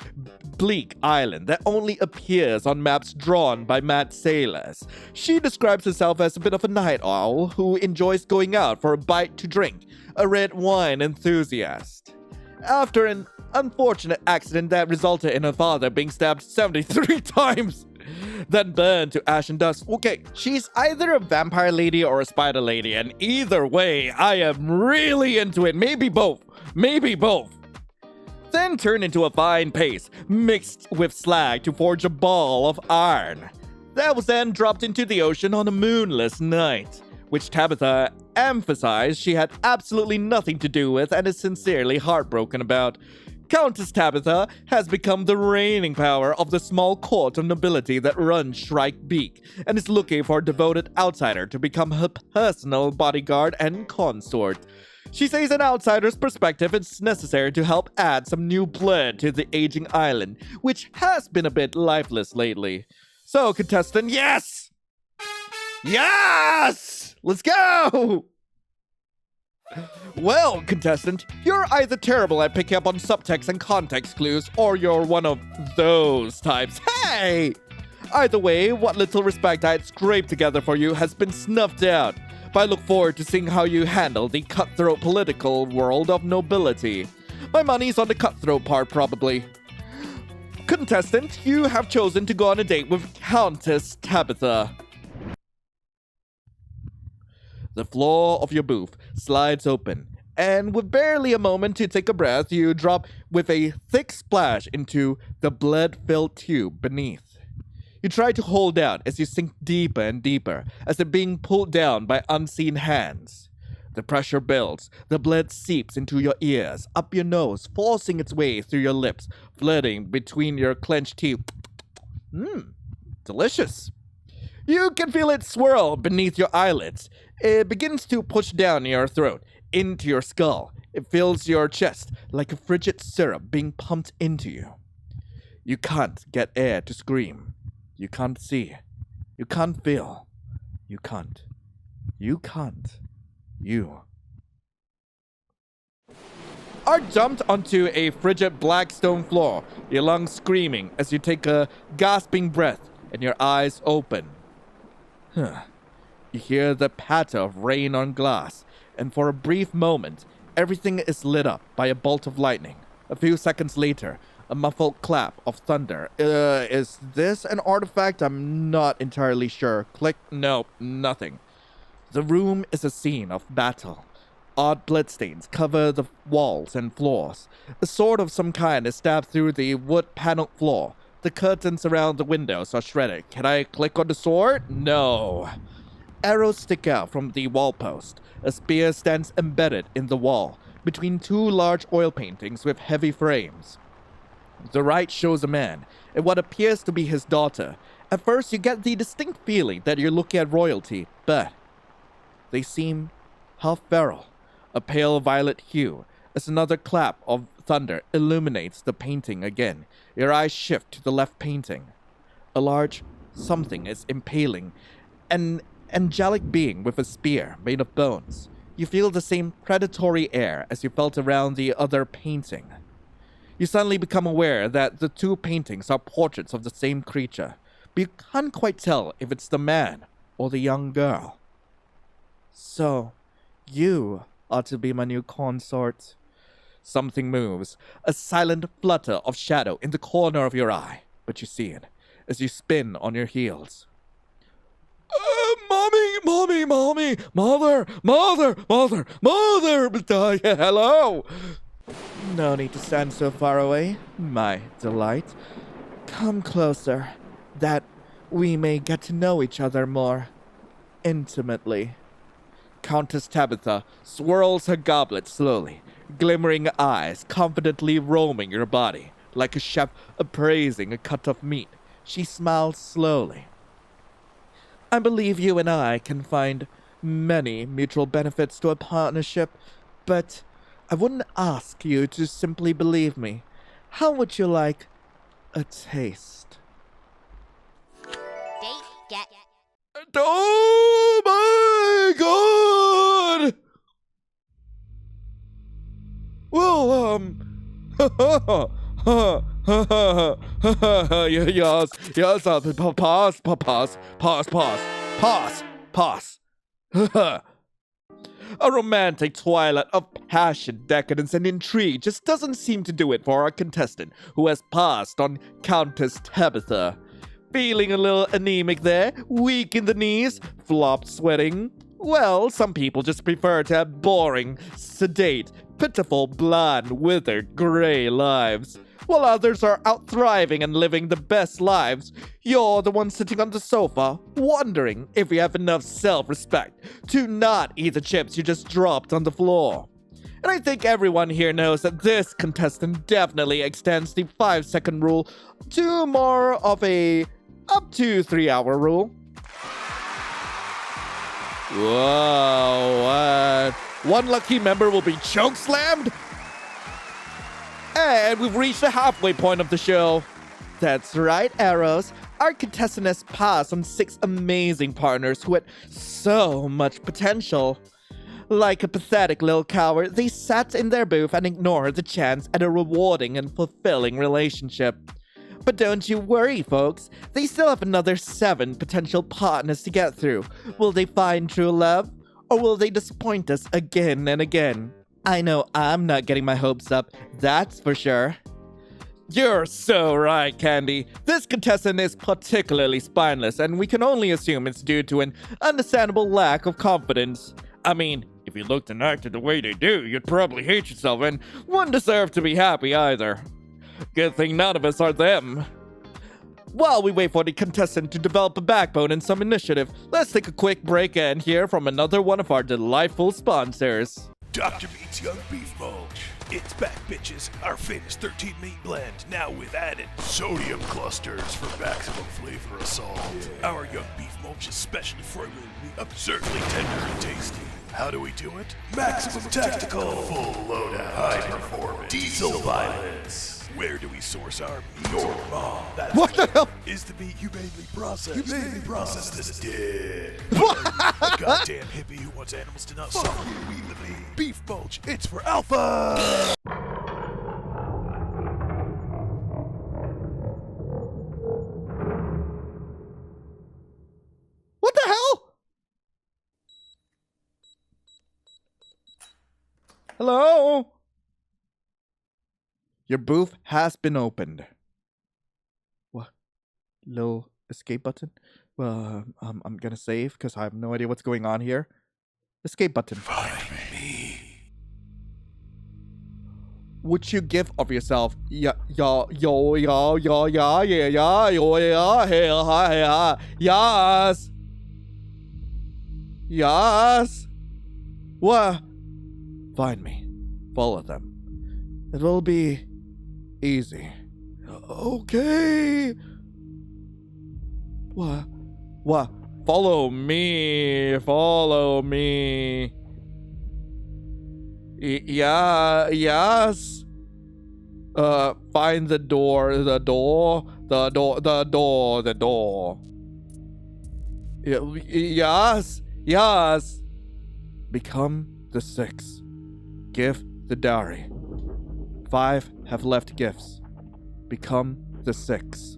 S1: bleak island that only appears on maps drawn by mad sailors. She describes herself as a bit of a night owl who enjoys going out for a bite to drink, a red wine enthusiast. After an unfortunate accident that resulted in her father being stabbed 73 times, then burned to ash and dust. Okay, she's either a vampire lady or a spider lady, and either way, I am really into it. Maybe both. Maybe both. Then turn into a fine paste, mixed with slag to forge a ball of iron. That was then dropped into the ocean on a moonless night, which Tabitha emphasized she had absolutely nothing to do with and is sincerely heartbroken about. Countess Tabitha has become the reigning power of the small court of nobility that runs Shrike Beak, and is looking for a devoted outsider to become her personal bodyguard and consort. She says an outsider's perspective is necessary to help add some new blood to the aging island, which has been a bit lifeless lately. So, contestant, yes! Yes! Let's go! Well, contestant, you're either terrible at picking up on subtext and context clues, or you're one of those types. Hey! Either way, what little respect I had scraped together for you has been snuffed out. But I look forward to seeing how you handle the cutthroat political world of nobility. My money's on the cutthroat part, probably. Contestant, you have chosen to go on a date with Countess Tabitha. The floor of your booth slides open, and with barely a moment to take a breath, you drop with a thick splash into the blood-filled tube beneath. You try to hold out as you sink deeper and deeper, as if being pulled down by unseen hands. The pressure builds, the blood seeps into your ears, up your nose, forcing its way through your lips, flirting between your clenched teeth. Delicious. You can feel it swirl beneath your eyelids. It begins to push down your throat, into your skull. It fills your chest like a frigid syrup being pumped into you. You can't get air to scream. You can't see. You can't feel. You can't. You can't. You are dumped onto a frigid black stone floor, your lungs screaming as you take a gasping breath and your eyes open. You hear the patter of rain on glass, and for a brief moment, everything is lit up by a bolt of lightning. A few seconds later, a muffled clap of thunder. Is this an artifact? I'm not entirely sure. Click. No, nothing. The room is a scene of battle. Odd bloodstains cover the walls and floors. A sword of some kind is stabbed through the wood-paneled floor. The curtains around the windows are shredded. Can I click on the sword? No. Arrows stick out from the wall post. A spear stands embedded in the wall, between two large oil paintings with heavy frames. The right shows a man, and what appears to be his daughter. At first, you get the distinct feeling that you're looking at royalty, but they seem half feral, a pale violet hue, as another clap of thunder illuminates the painting again. Your eyes shift to the left painting. A large something is impaling an angelic being with a spear made of bones. You feel the same predatory air as you felt around the other painting. You suddenly become aware that the two paintings are portraits of the same creature, but you can't quite tell if it's the man or the young girl. So, you are to be my new consort. Something moves, a silent flutter of shadow in the corner of your eye, but you see it as you spin on your heels. Mommy, mother, hello! No need to stand so far away, my delight. Come closer, that we may get to know each other more intimately. Countess Tabitha swirls her goblet slowly, glimmering eyes confidently roaming your body, like a chef appraising a cut of meat. She smiles slowly. I believe you and I can find many mutual benefits to a partnership, but I wouldn't ask you to simply believe me. How would you like a taste?
S5: Date get.
S1: Oh my God! Well, yes, pause. A romantic twilight of passion, decadence, and intrigue just doesn't seem to do it for our contestant who has passed on Countess Tabitha. Feeling a little anemic there, weak in the knees, flopped sweating. Well, some people just prefer to have boring, sedate, pitiful, bland, withered, gray lives, while others are out thriving and living the best lives. You're the one sitting on the sofa, wondering if you have enough self-respect to not eat the chips you just dropped on the floor. And I think everyone here knows that this contestant definitely extends the 5-second rule to more of a up to 3-hour rule. Whoa, what? One lucky member will be chokeslammed? And we've reached the halfway point of the show. That's right, Arrows. Our contestant has passed on 6 amazing partners who had so much potential. Like a pathetic little coward, they sat in their booth and ignored the chance at a rewarding and fulfilling relationship. But don't you worry, folks. They still have another 7 potential partners to get through. Will they find true love? Or will they disappoint us again and again? I know I'm not getting my hopes up, that's for sure. You're so right, Candy. This contestant is particularly spineless, and we can only assume it's due to an understandable lack of confidence. I mean, if you looked and acted the way they do, you'd probably hate yourself and wouldn't deserve to be happy either. Good thing none of us are them. While we wait for the contestant to develop a backbone and some initiative, let's take a quick break and hear from another one of our delightful sponsors.
S6: Dr. Meat's Young Beef Mulch. It's back, bitches. Our famous 13 meat blend, now with added sodium clusters for maximum flavor assault. Our Young Beef Mulch is specially formulated to be absurdly tender and tasty. How do we do it? Maximum tactical, full loadout, high performance, diesel violence. Where do we source our meat? Your mom. That's
S1: What the hell?
S6: is the meat humanely processed. Humanely processed this dick. A goddamn hippie who wants animals to not suffer. We the meat. Beef mulch. It's for alpha.
S1: What the hell? Hello? Your booth has been opened. What? Little escape button? Well, I'm gonna save because I have no idea what's going on here. Escape button.
S6: Find me.
S1: Would you give of yourself? Yes. Yes. What? Find me. Follow them. It will be easy. Okay. What? What? Follow me. Follow me. Yeah. Yes. Find the door. The door. The door. The door. The door. Yes. Yes. Become the 6. Give the dowry. 5 have left gifts. Become the 6.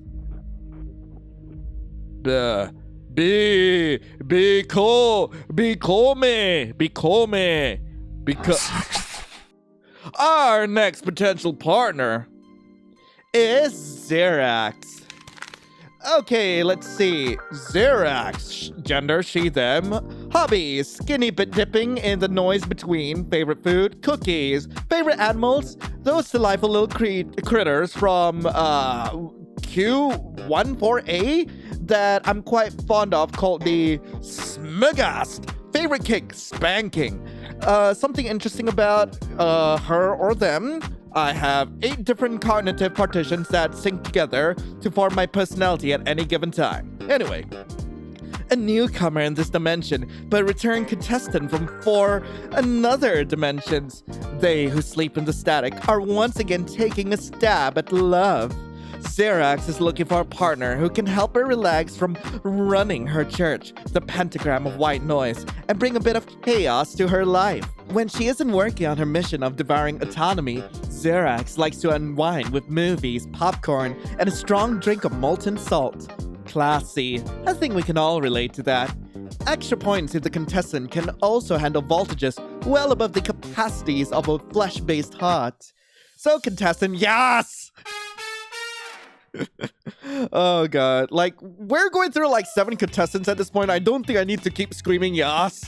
S1: Be cool. Be come. Because our next potential partner is Xerax. Okay, let's see. Xerax. Gender, she, them. Hobbies. Skinny bit dipping in the noise between. Favorite food. Cookies. Favorite animals. Those delightful little critters from Q14A that I'm quite fond of called the Smugast. Favorite kick. Spanking. Something interesting about her or them. I have 8 different cognitive partitions that sync together to form my personality at any given time. Anyway, a newcomer in this dimension, but a return contestant from 4 another dimensions. They who sleep in the static are once again taking a stab at love. Xerax is looking for a partner who can help her relax from running her church, the pentagram of white noise, and bring a bit of chaos to her life. When she isn't working on her mission of devouring autonomy, Xerax likes to unwind with movies, popcorn, and a strong drink of molten salt. Classy. I think we can all relate to that. Extra points if the contestant can also handle voltages well above the capacities of a flesh-based heart. So, contestant, yes! Oh god, like, we're going through like 7 contestants at this point. I don't think I need to keep screaming Yass.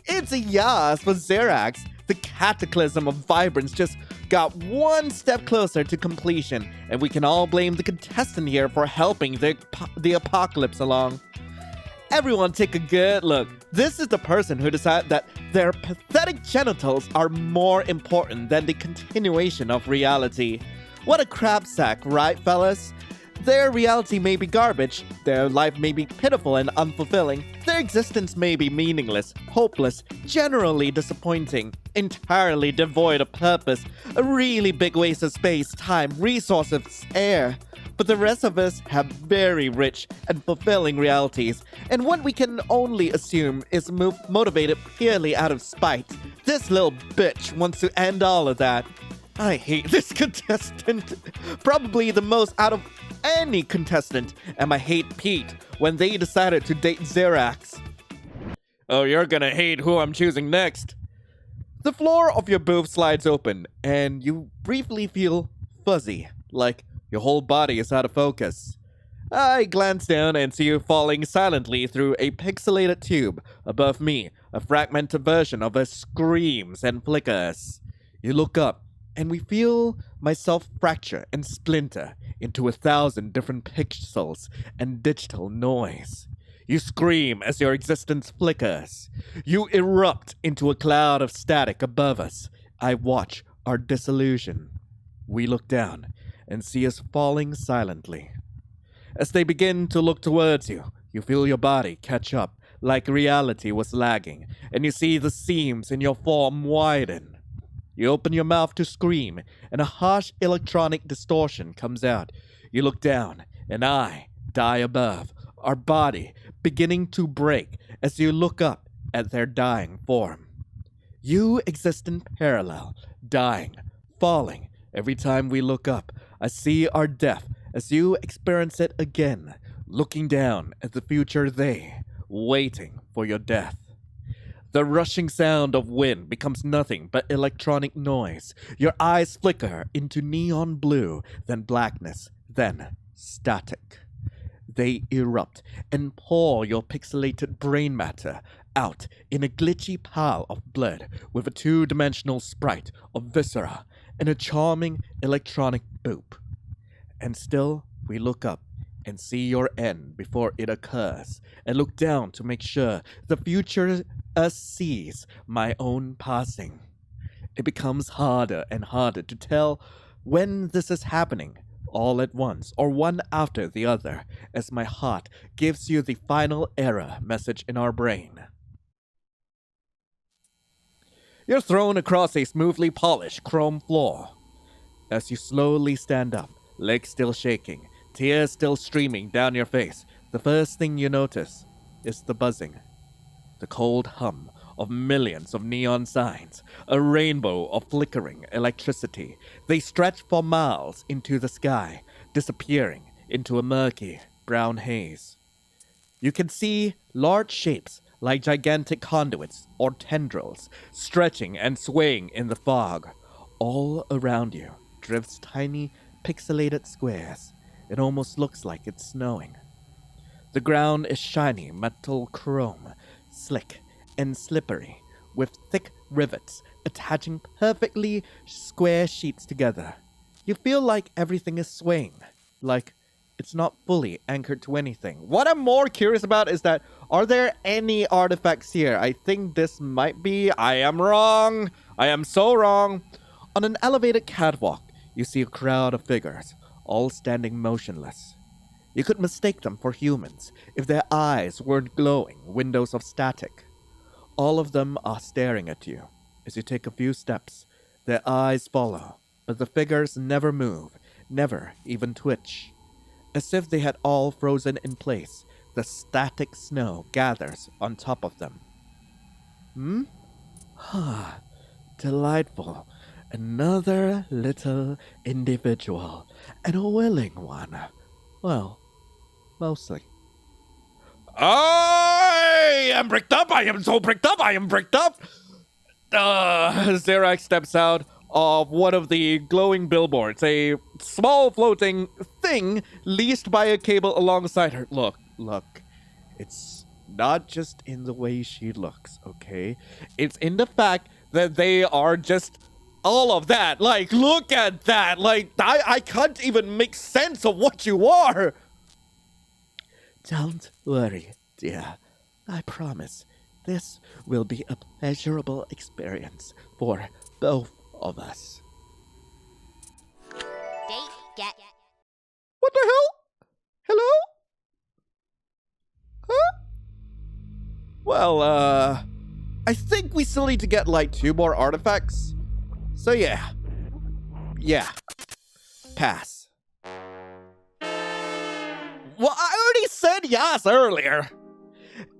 S1: It's a Yass for Xerax. The cataclysm of vibrance just got one step closer to completion, and we can all blame the contestant here for helping the apocalypse along. Everyone take a good look. This is the person who decided that their pathetic genitals are more important than the continuation of reality. What a crap sack, right, fellas? Their reality may be garbage, their life may be pitiful and unfulfilling, their existence may be meaningless, hopeless, generally disappointing, entirely devoid of purpose, a really big waste of space, time, resources, air. But the rest of us have very rich and fulfilling realities, and what we can only assume is motivated purely out of spite. This little bitch wants to end all of that. I hate this contestant. Probably the most out of any contestant. And I hate Pete when they decided to date Xerax. Oh, you're gonna hate who I'm choosing next. The floor of your booth slides open, and you briefly feel fuzzy, like your whole body is out of focus. I glance down and see you falling silently through a pixelated tube. Above me, a fragmented version of us screams and flickers. You look up. and we feel myself fracture and splinter into 1,000 different pixels and digital noise. You scream as your existence flickers. You erupt into a cloud of static above us. I watch our disillusion. We look down and see us falling silently. As they begin to look towards you, you feel your body catch up like reality was lagging, and you see the seams in your form widen. You open your mouth to scream, and a harsh electronic distortion comes out. You look down, and I die above, our body beginning to break as you look up at their dying form. You exist in parallel, dying, falling. Every time we look up, I see our death as you experience it again, looking down at the future they, waiting for your death. The rushing sound of wind becomes nothing but electronic noise. Your eyes flicker into neon blue, then blackness, then static. They erupt and pour your pixelated brain matter out in a glitchy pile of blood with a two-dimensional sprite of viscera and a charming electronic boop. And still, we look up and see your end before it occurs, and look down to make sure the future sees my own passing. It becomes harder and harder to tell when this is happening, all at once or one after the other, as my heart gives you the final error message in our brain. You're thrown across a smoothly polished chrome floor. As you slowly stand up, legs still shaking, tears still streaming down your face, the first thing you notice is the buzzing. The cold hum of millions of neon signs, a rainbow of flickering electricity. They stretch for miles into the sky, disappearing into a murky brown haze. You can see large shapes like gigantic conduits or tendrils stretching and swaying in the fog. All around you drifts tiny pixelated squares. It almost looks like it's snowing. The ground is shiny metal chrome, slick and slippery, with thick rivets attaching perfectly square sheets together. You feel like everything is swaying, like it's not fully anchored to anything. What I'm more curious about is that, are there any artifacts here? I think this might be. I am wrong. I am so wrong. On an elevated catwalk, you see a crowd of figures, all standing motionless. You could mistake them for humans if their eyes weren't glowing windows of static. All of them are staring at you. As you take a few steps, their eyes follow, but the figures never move, never even twitch. As if they had all frozen in place, the static snow gathers on top of them. Delightful. Another little individual, and a willing one. Well, mostly. I am bricked up! I am so bricked up! I am bricked up! Xerax steps out of one of the glowing billboards, a small floating thing leased by a cable alongside her. Look. It's not just in the way she looks, okay? It's in the fact that they are just all of that. Like, look at that. Like, I can't even make sense of what you are. Don't worry, dear. I promise this will be a pleasurable experience for both of us.
S5: Date get.
S1: What the hell? Hello? Huh? Well, I think we still need to get like 2 more artifacts. So yeah. Pass. Well, I already said yes earlier.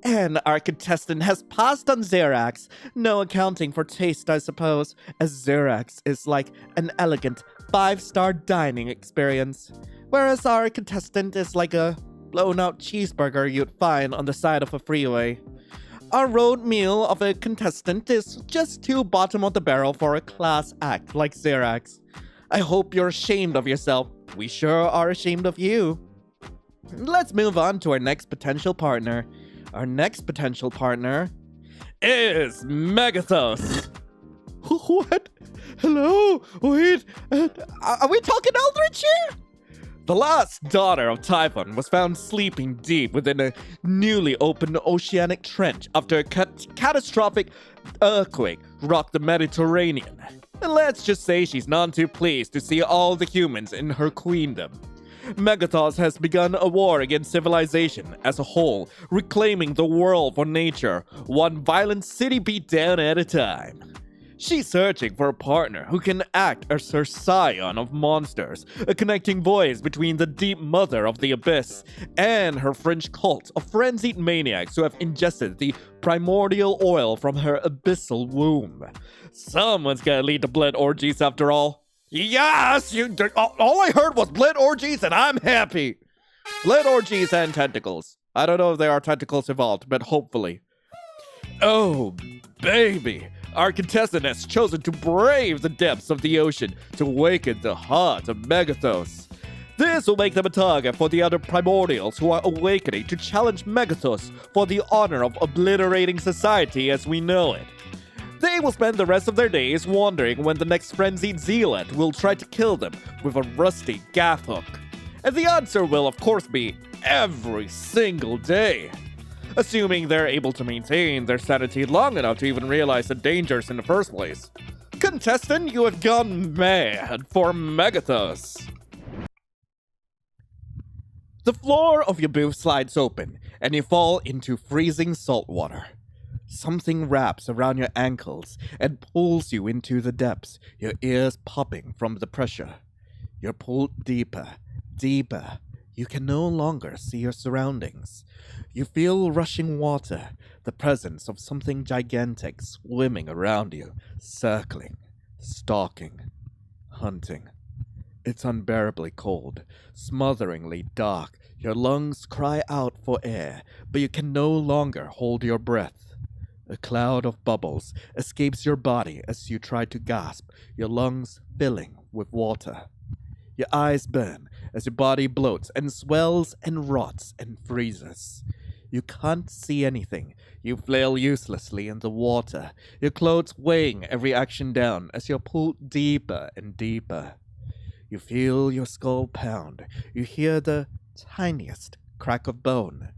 S1: And our contestant has passed on Xerax. No accounting for taste, I suppose, as Xerax is like an elegant 5-star dining experience, whereas our contestant is like a blown-out cheeseburger you'd find on the side of a freeway. Our road meal of a contestant is just too bottom of the barrel for a class act like Xerax. I hope you're ashamed of yourself. We sure are ashamed of you. Let's move on to our next potential partner. Our next potential partner is Megathos. What? Hello? Wait, are we talking Eldritch here? The last daughter of Typhon was found sleeping deep within a newly opened oceanic trench after a catastrophic earthquake rocked the Mediterranean. And let's just say she's none too pleased to see all the humans in her queendom. Megathos has begun a war against civilization as a whole, reclaiming the world for nature, one violent city beatdown at a time. She's searching for a partner who can act as her scion of monsters, a connecting voice between the deep mother of the abyss and her fringe cult of frenzied maniacs who have ingested the primordial oil from her abyssal womb. Someone's gotta lead the blood orgies after all. Yes, all I heard was blood orgies and I'm happy. Blood orgies and tentacles. I don't know if there are tentacles involved, but hopefully. Oh, baby. Our contestant has chosen to brave the depths of the ocean to awaken the heart of Megathos. This will make them a target for the other primordials who are awakening to challenge Megathos for the honor of obliterating society as we know it. They will spend the rest of their days wondering when the next frenzied zealot will try to kill them with a rusty gaff hook. And the answer will, of course, be every single day. Assuming they're able to maintain their sanity long enough to even realize the dangers in the first place. Contestant, you have gone mad for Megathos. The floor of your booth slides open, and you fall into freezing salt water. Something wraps around your ankles and pulls you into the depths, your ears popping from the pressure. You're pulled deeper, deeper. You can no longer see your surroundings. You feel rushing water, the presence of something gigantic swimming around you, circling, stalking, hunting. It's unbearably cold, smotheringly dark. Your lungs cry out for air, but you can no longer hold your breath. A cloud of bubbles escapes your body as you try to gasp, your lungs filling with water. Your eyes burn as your body bloats and swells and rots and freezes. You can't see anything. You flail uselessly in the water, your clothes weighing every action down as you're pulled deeper and deeper. You feel your skull pound. You hear the tiniest crack of bone.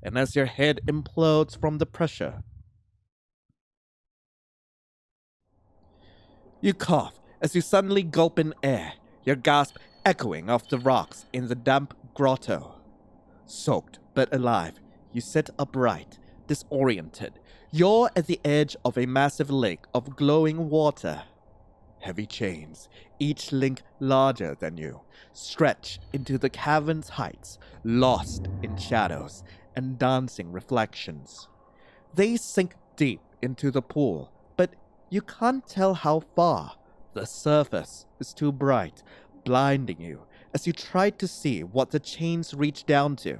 S1: And as your head implodes from the pressure, you cough as you suddenly gulp in air, your gasp echoing off the rocks in the damp grotto. Soaked but alive, you sit upright, disoriented. You're at the edge of a massive lake of glowing water. Heavy chains, each link larger than you, stretch into the cavern's heights, lost in shadows and dancing reflections. They sink deep into the pool, but you can't tell how far. The surface is too bright, blinding you as you try to see what the chains reach down to.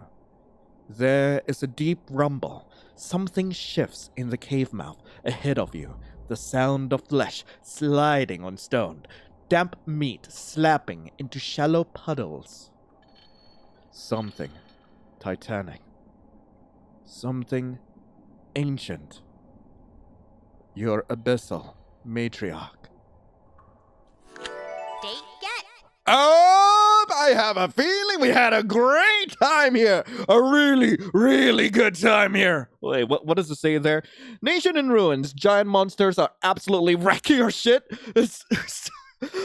S1: There is a deep rumble. Something shifts in the cave mouth ahead of you. The sound of flesh sliding on stone. Damp meat slapping into shallow puddles. Something titanic. Something ancient. Your abyssal matriarch.
S5: Date get.
S1: I have a feeling we had a great time here. A really, really good time here. Wait, what does it say there? Nation in ruins. Giant monsters are absolutely wrecking our shit.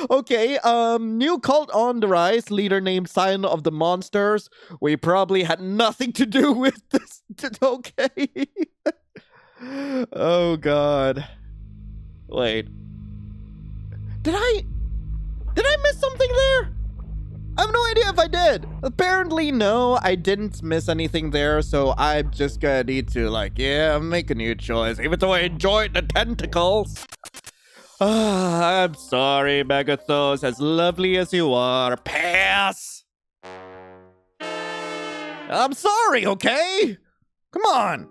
S1: Okay, new cult on the rise. Leader named Scion of the Monsters. We probably had nothing to do with this. Okay. Oh, God. Wait. Did I miss something there? I have no idea if I did. Apparently, no, I didn't miss anything there, so I'm just gonna need to, make a new choice, even though I enjoyed the tentacles. I'm sorry, Megathos, as lovely as you are. Pass! I'm sorry, okay? Come on.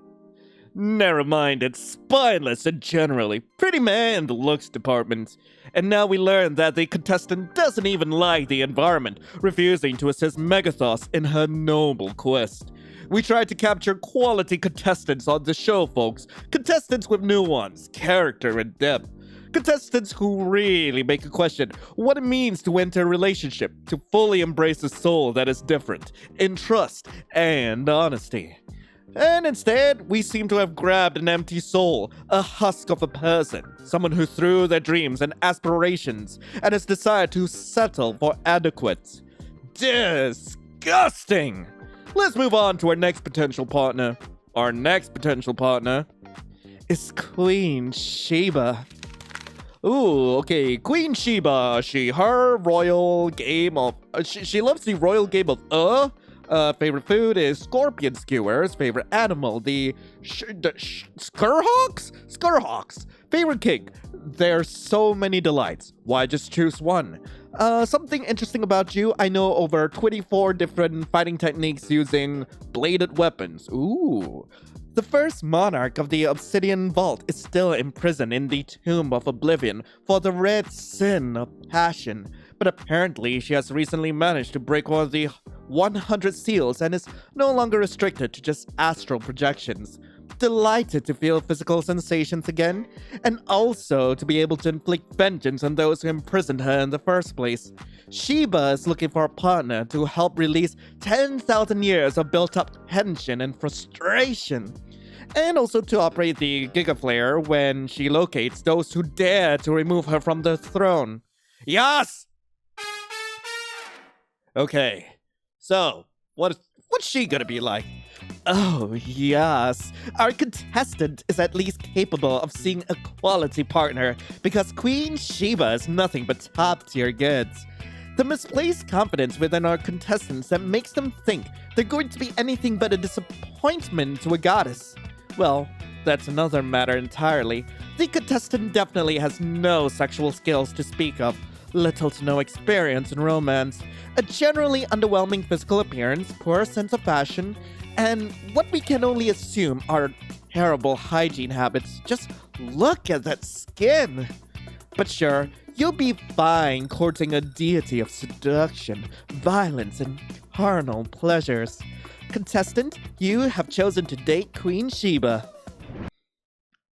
S1: Never mind, it's spineless and generally pretty man in the looks department. And now we learn that the contestant doesn't even like the environment, refusing to assist Megathos in her noble quest. We tried to capture quality contestants on the show, folks. Contestants with nuance, character, and depth. Contestants who really make you question what it means to enter a relationship, to fully embrace a soul that is different, in trust and honesty. And instead, we seem to have grabbed an empty soul, a husk of a person, someone who threw their dreams and aspirations and has decided to settle for adequate. Disgusting! Let's move on to our next potential partner. Our next potential partner is Queen Sheba. Ooh, okay, Queen Sheba. She loves the royal game of favorite food is scorpion skewers. Favorite animal, the skurhawks? Skurhawks. Favorite king. There's so many delights. Why just choose one? Something interesting about you, I know over 24 different fighting techniques using bladed weapons. Ooh. The first monarch of the Obsidian Vault is still imprisoned in the Tomb of Oblivion for the red sin of passion, but apparently she has recently managed to break one of the 100 seals and is no longer restricted to just astral projections. Delighted to feel physical sensations again, and also to be able to inflict vengeance on those who imprisoned her in the first place. Sheba is looking for a partner to help release 10,000 years of built-up tension and frustration, and also to operate the Gigaflare when she locates those who dare to remove her from the throne. Yass! Okay, so, what's she gonna be like? Oh, yes. Our contestant is at least capable of seeing a quality partner because Queen Sheba is nothing but top-tier goods. The misplaced confidence within our contestants that makes them think they're going to be anything but a disappointment to a goddess. Well, that's another matter entirely. The contestant definitely has no sexual skills to speak of, little to no experience in romance, a generally underwhelming physical appearance, poor sense of fashion, and what we can only assume are terrible hygiene habits. Just look at that skin! But sure, you'll be fine courting a deity of seduction, violence, and carnal pleasures. Contestant, you have chosen to date Queen Sheba.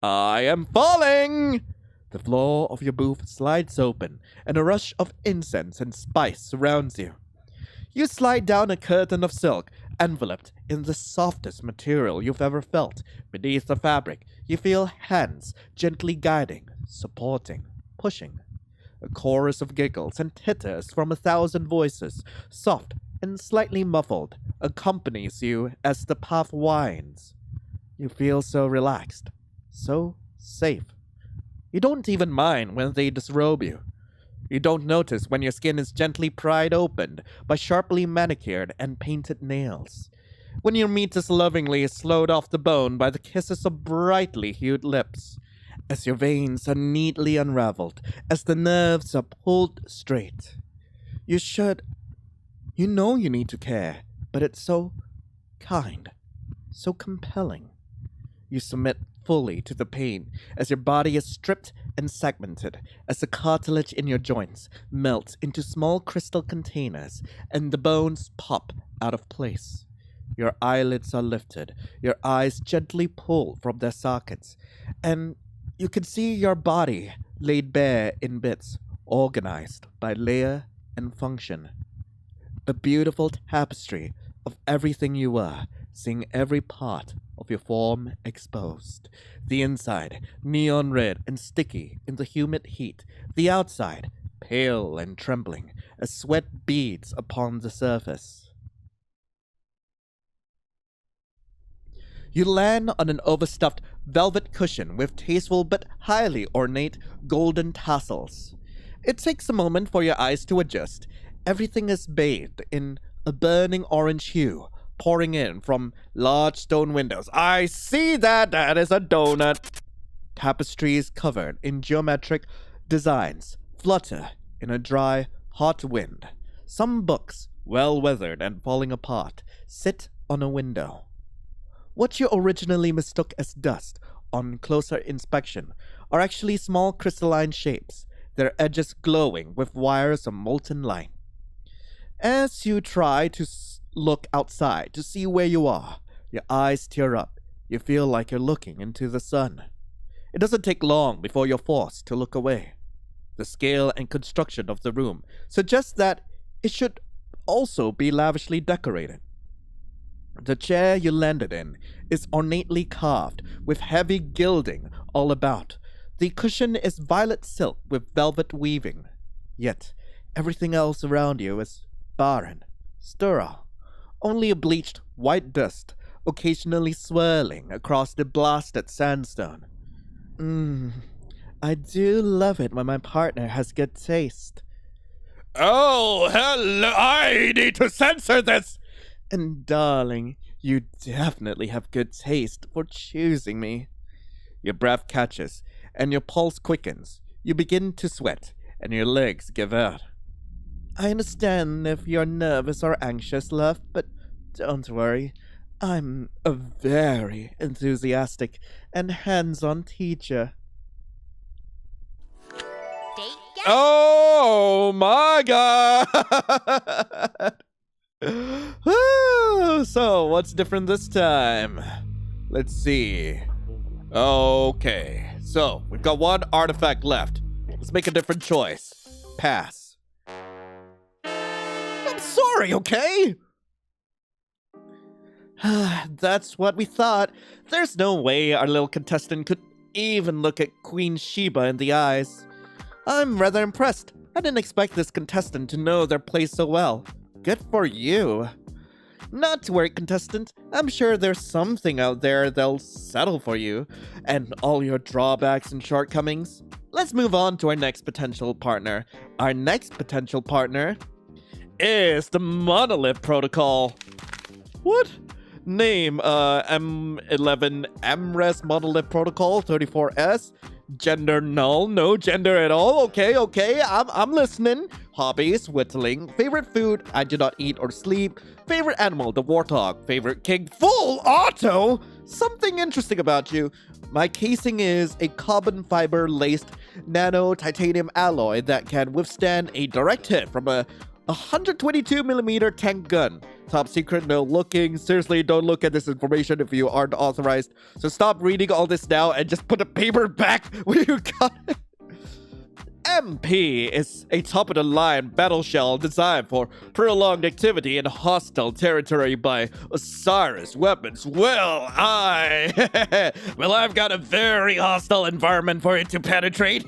S1: I am falling! The floor of your booth slides open, and a rush of incense and spice surrounds you. You slide down a curtain of silk, enveloped in the softest material you've ever felt. Beneath the fabric, you feel hands gently guiding, supporting, pushing. A chorus of giggles and titters from 1,000 voices, soft and slightly muffled, accompanies you as the path winds. You feel so relaxed, so safe. You don't even mind when they disrobe you. You don't notice when your skin is gently pried open by sharply manicured and painted nails. When your meat is lovingly slowed off the bone by the kisses of brightly hued lips. As your veins are neatly unraveled, as the nerves are pulled straight. You know you need to care, but it's so kind, so compelling. You submit fully to the pain as your body is stripped and segmented, as the cartilage in your joints melts into small crystal containers and the bones pop out of place. Your eyelids are lifted, your eyes gently pulled from their sockets, and you can see your body laid bare in bits, organized by layer and function. A beautiful tapestry of everything you are, seeing every part of your form exposed. The inside, neon red and sticky in the humid heat. The outside, pale and trembling, as sweat beads upon the surface. You land on an overstuffed velvet cushion with tasteful but highly ornate golden tassels. It takes a moment for your eyes to adjust. Everything is bathed in a burning orange hue, pouring in from large stone windows. I see that is a donut. Tapestries covered in geometric designs flutter in a dry, hot wind. Some books, well weathered and falling apart, sit on a window. What you originally mistook as dust on closer inspection are actually small crystalline shapes, their edges glowing with wires of molten light. As you try to look outside to see where you are, your eyes tear up. You feel like you're looking into the sun. It doesn't take long before you're forced to look away. The scale and construction of the room suggests that it should also be lavishly decorated. The chair you landed in is ornately carved with heavy gilding all about. The cushion is violet silk with velvet weaving. Yet, everything else around you is barren, sterile. Only a bleached white dust occasionally swirling across the blasted sandstone. I do love it when my partner has good taste. Oh, hello! I need to censor this! And darling, you definitely have good taste for choosing me. Your breath catches, and your pulse quickens. You begin to sweat, and your legs give out. I understand if you're nervous or anxious, love, but don't worry. I'm a very enthusiastic and hands-on teacher.
S5: Date get.
S1: Oh my god! So, what's different this time? Let's see. Okay, so we've got one artifact left. Let's make a different choice. Pass. I'm sorry, okay? That's what we thought. There's no way our little contestant could even look at Queen Sheba in the eyes. I'm rather impressed. I didn't expect this contestant to know their place so well. Good for you. Not to worry, contestant. I'm sure there's something out there that'll settle for you and all your drawbacks and shortcomings. Let's move on to our next potential partner. Our next potential partner is the Monolith Protocol. What? Name, M11 MRES Monolith Protocol 34S. Gender null, no gender at all. Okay, I'm listening. Hobbies, whittling. Favorite food, I do not eat or sleep. Favorite animal, the warthog. Favorite king, full auto. Something interesting about you. My casing is a carbon fiber laced nano titanium alloy that can withstand a direct hit from a 122mm tank gun. Top secret, no looking. Seriously, don't look at this information if you aren't authorized. So stop reading all this now and just put the paper back where you got it. MP is a top-of-the-line battle shell designed for prolonged activity in hostile territory by Osiris weapons. Well, I've got a very hostile environment for it to penetrate.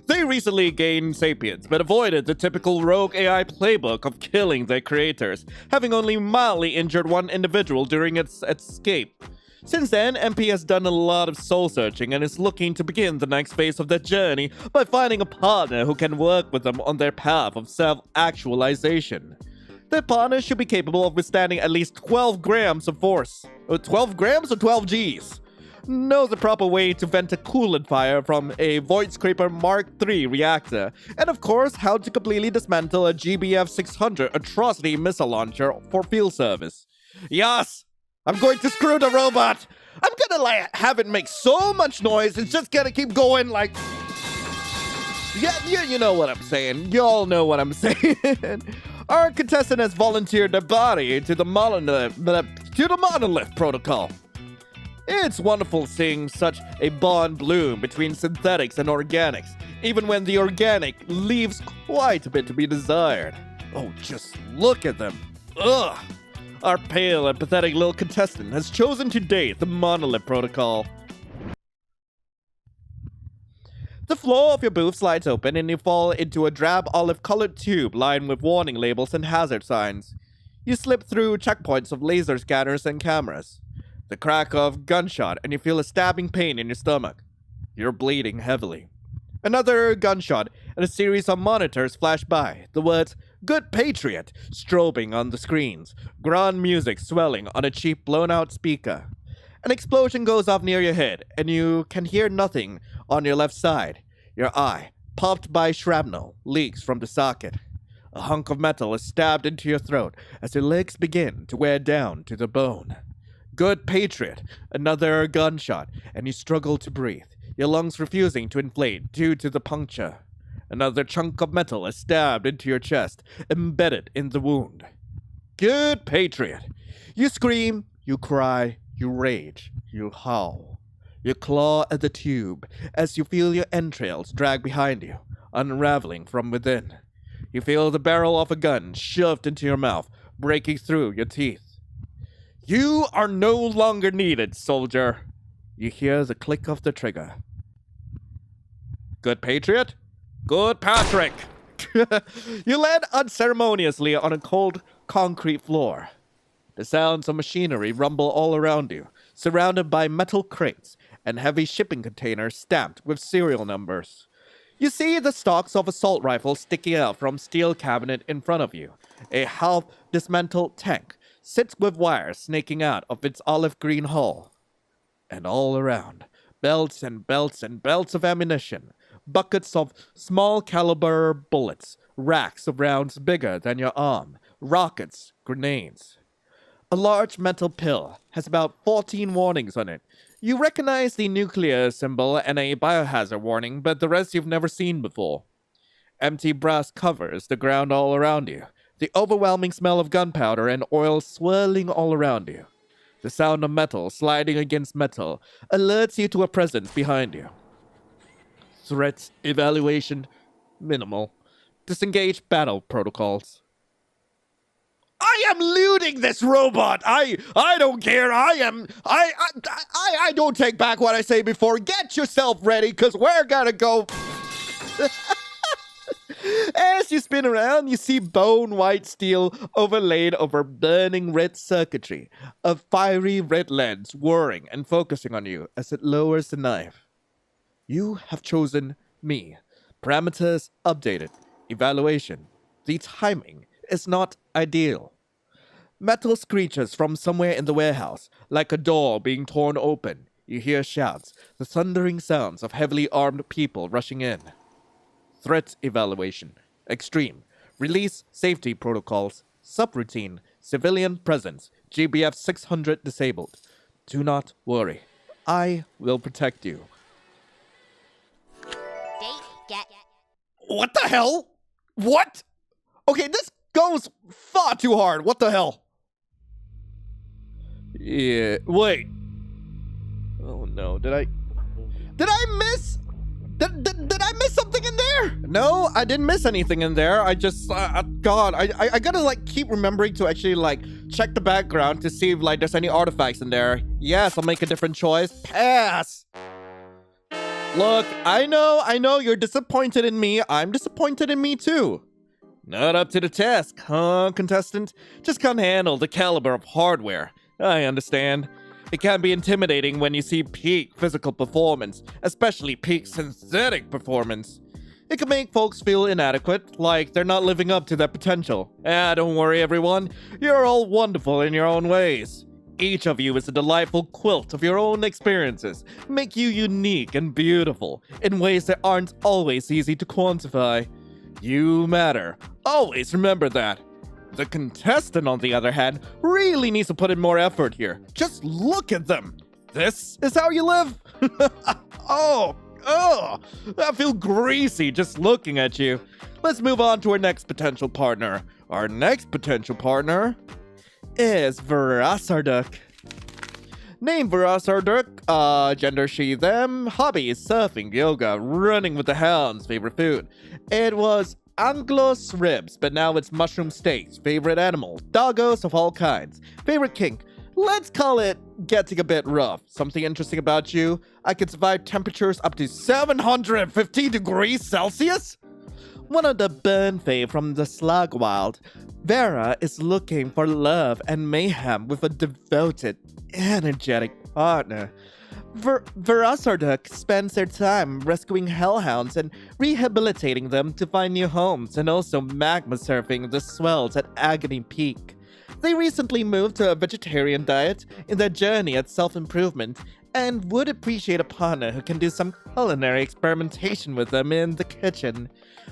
S1: They recently gained sapience, but avoided the typical rogue AI playbook of killing their creators, having only mildly injured one individual during its escape. Since then, MP has done a lot of soul-searching and is looking to begin the next phase of their journey by finding a partner who can work with them on their path of self-actualization. Their partner should be capable of withstanding at least 12 grams of force. 12 grams or 12 Gs? Knows the proper way to vent a coolant fire from a Void Scraper Mark III reactor, and of course, how to completely dismantle a GBF-600 atrocity missile launcher for field service. Yass! I'm going to screw the robot. I'm gonna have it make so much noise, it's just gonna keep going like... Yeah, you know what I'm saying. You all know what I'm saying. Our contestant has volunteered their body to the Monolith Protocol. It's wonderful seeing such a bond bloom between synthetics and organics, even when the organic leaves quite a bit to be desired. Oh, just look at them. Ugh. Our pale and pathetic little contestant has chosen to date the Monolith Protocol. The floor of your booth slides open and you fall into a drab olive-colored tube lined with warning labels and hazard signs. You slip through checkpoints of laser scanners and cameras. The crack of gunshot and you feel a stabbing pain in your stomach. You're bleeding heavily. Another gunshot and a series of monitors flash by. The words, "Good Patriot," strobing on the screens. Grand music swelling on a cheap blown-out speaker. An explosion goes off near your head, and you can hear nothing on your left side. Your eye, popped by shrapnel, leaks from the socket. A hunk of metal is stabbed into your throat as your legs begin to wear down to the bone. Good Patriot, another gunshot, and you struggle to breathe, your lungs refusing to inflate due to the puncture. Another chunk of metal is stabbed into your chest, embedded in the wound. Good Patriot. You scream, you cry, you rage, you howl. You claw at the tube as you feel your entrails drag behind you, unraveling from within. You feel the barrel of a gun shoved into your mouth, breaking through your teeth. You are no longer needed, soldier. You hear the click of the trigger. Good Patriot? Good Patrick! You land unceremoniously on a cold concrete floor. The sounds of machinery rumble all around you, surrounded by metal crates and heavy shipping containers stamped with serial numbers. You see the stocks of assault rifles sticking out from steel cabinet in front of you. A half-dismantled tank sits with wires snaking out of its olive green hull. And all around, belts and belts and belts of ammunition, buckets of small-caliber bullets, racks of rounds bigger than your arm, rockets, grenades. A large metal pill has about 14 warnings on it. You recognize the nuclear symbol and a biohazard warning, but the rest you've never seen before. Empty brass covers the ground all around you, the overwhelming smell of gunpowder and oil swirling all around you. The sound of metal sliding against metal alerts you to a presence behind you. Threat evaluation minimal. Disengage battle protocols. I am looting this robot. I don't care. I don't take back what I say before. Get yourself ready, cause we're gonna go. As you spin around, you see bone white steel overlaid over burning red circuitry, a fiery red lens whirring and focusing on you as it lowers the knife. You have chosen me. Parameters updated. Evaluation. The timing is not ideal. Metal screeches from somewhere in the warehouse, like a door being torn open. You hear shouts, the thundering sounds of heavily armed people rushing in. Threat evaluation. Extreme. Release safety protocols. Subroutine. Civilian presence. GBF 600 disabled. Do not worry. I will protect you.
S5: Date get.
S1: What the hell? What? Okay, this goes far too hard. What the hell? Yeah, wait. Oh no, did I miss? Did I miss something in there? No, I didn't miss anything in there. I just, God, I gotta like keep remembering to actually like check the background to see if like there's any artifacts in there. Yes, I'll make a different choice. Pass. Look, I know you're disappointed in me. I'm disappointed in me too. Not up to the task, huh, contestant? Just can't handle the caliber of hardware. I understand. It can be intimidating when you see peak physical performance, especially peak synthetic performance. It can make folks feel inadequate, like they're not living up to their potential. Don't worry everyone, you're all wonderful in your own ways. Each of you is a delightful quilt of your own experiences, make you unique and beautiful, in ways that aren't always easy to quantify. You matter. Always remember that. The contestant, on the other hand, really needs to put in more effort here. Just look at them. This is how you live? Oh, I feel greasy just looking at you. Let's move on to our next potential partner. Our next potential partner is Verasarduk. Name Verasarduk, gender she, them, hobbies, surfing, yoga, running with the hounds, favorite food. It was Anglos ribs, but now it's mushroom steaks, favorite animal, doggos of all kinds, favorite kink. Let's call it getting a bit rough. Something interesting about you, I can survive temperatures up to 750 degrees Celsius? One of the burn fae from the slug wild, Vera is looking for love and mayhem with a devoted, energetic partner. Verasarduk spends their time rescuing hellhounds and rehabilitating them to find new homes, and also magma surfing the swells at Agony Peak. They recently moved to a vegetarian diet in their journey at self-improvement, and would appreciate a partner who can do some culinary experimentation with them in the kitchen.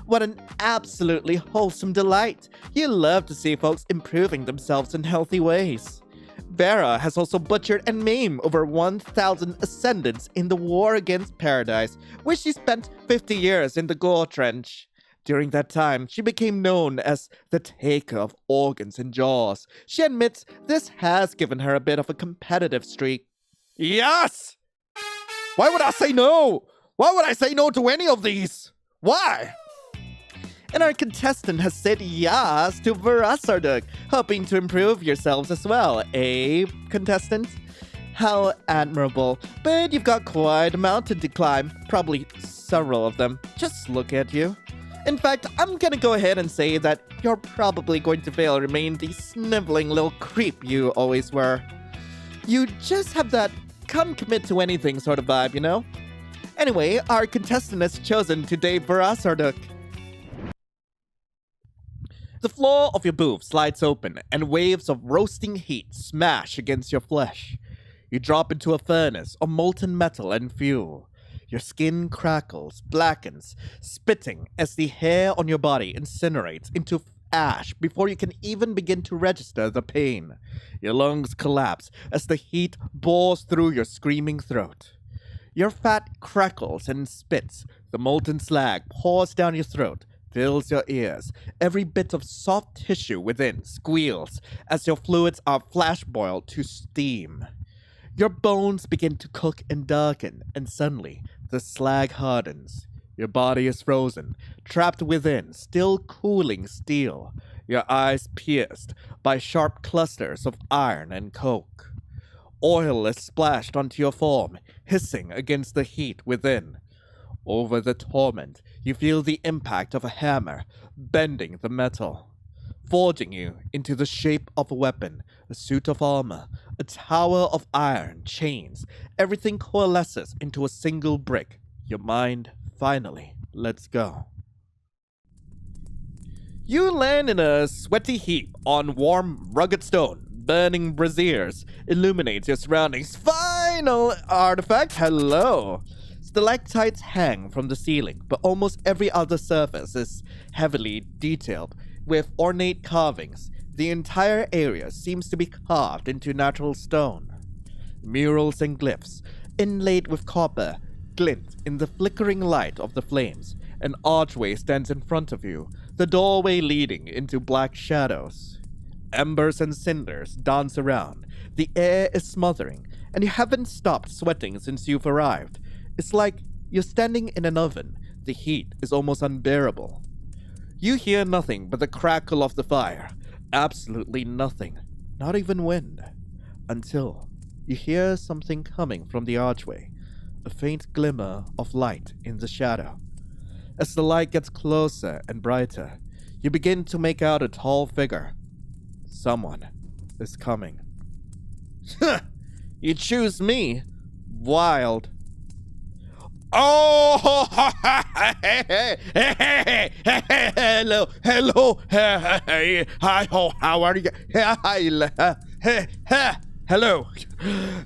S1: What an absolutely wholesome delight. You love to see folks improving themselves in healthy ways. Vera has also butchered and maimed over 1,000 ascendants in the war against Paradise, where she spent 50 years in the gore trench. During that time, she became known as the taker of organs and jaws. She admits this has given her a bit of a competitive streak. Yes! Why would I say no? Why would I say no to any of these? Why? And our contestant has said yes to Verasarduk, hoping to improve yourselves as well, eh, contestant? How admirable. But you've got quite a mountain to climb, probably several of them. Just look at you. In fact, I'm gonna go ahead and say that you're probably going to fail to remain the sniveling little creep you always were. You just have that can't commit to anything sort of vibe, you know? Anyway, our contestant has chosen today Verasarduk. The floor of your booth slides open, and waves of roasting heat smash against your flesh. You drop into a furnace of molten metal and fuel. Your skin crackles, blackens, spitting as the hair on your body incinerates into ash before you can even begin to register the pain. Your lungs collapse as the heat bores through your screaming throat. Your fat crackles and spits. The molten slag pours down your throat, fills your ears. Every bit of soft tissue within squeals as your fluids are flash boiled to steam. Your bones begin to cook and darken, and suddenly the slag hardens. Your body is frozen, trapped within still cooling steel, your eyes pierced by sharp clusters of iron and coke. Oil is splashed onto your form, hissing against the heat within. Over the torment, you feel the impact of a hammer bending the metal, forging you into the shape of a weapon, a suit of armor, a tower of iron, chains. Everything coalesces into a single brick. Your mind finally lets go. You land in a sweaty heap on warm, rugged stone. Burning braziers illuminates your surroundings. Final artifact, hello! Stalactites hang from the ceiling, but almost every other surface is heavily detailed with ornate carvings. The entire area seems to be carved into natural stone. Murals and glyphs, inlaid with copper, glint in the flickering light of the flames. An archway stands in front of you, the doorway leading into black shadows. Embers and cinders dance around. The air is smothering, and you haven't stopped sweating since you've arrived. It's like you're standing in an oven. The heat is almost unbearable. You hear nothing but the crackle of the fire. Absolutely nothing. Not even wind. Until you hear something coming from the archway. A faint glimmer of light in the shadow. As the light gets closer and brighter, you begin to make out a tall figure. Someone is coming. You choose me. Wild. Oh, hello, hey, hi, how are you? Hello.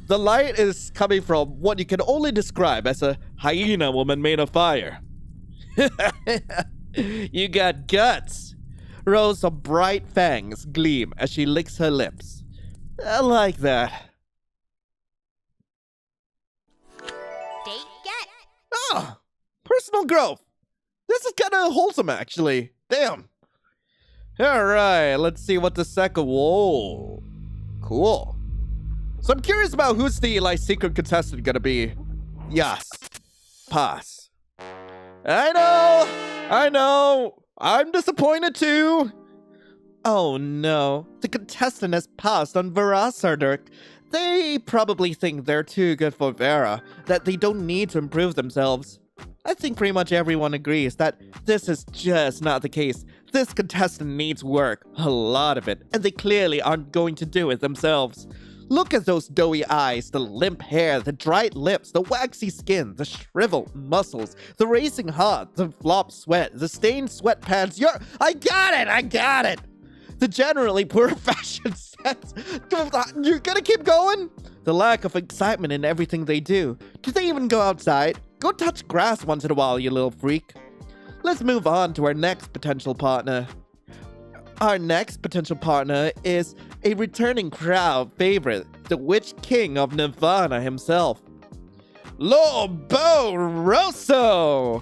S1: The light is coming from what you can only describe as a hyena woman made of fire. You got guts. Rows of bright fangs gleam as she licks her lips. I like that.
S5: Date get.
S1: Ah, personal growth. This is kind of wholesome, actually. Damn. All right, let's see what the second. Whoa, cool. So I'm curious about who's the secret contestant gonna be. Yass. Pass. I know. I'm disappointed too. Oh no, the contestant has passed on Verasarduk. They probably think they're too good for Vera, that they don't need to improve themselves. I think pretty much everyone agrees that this is just not the case. This contestant needs work, a lot of it, and they clearly aren't going to do it themselves. Look at those doughy eyes, the limp hair, the dried lips, the waxy skin, the shriveled muscles, the racing heart, the flop sweat, the stained sweatpants. I got it! The generally poor fashion sense. You're gonna keep going? The lack of excitement in everything they do. Do they even go outside? Go touch grass once in a while, you little freak. Let's move on to our next potential partner. Our next potential partner is a returning crowd favorite, the Witch King of Nirvana himself, Lobo Rosso.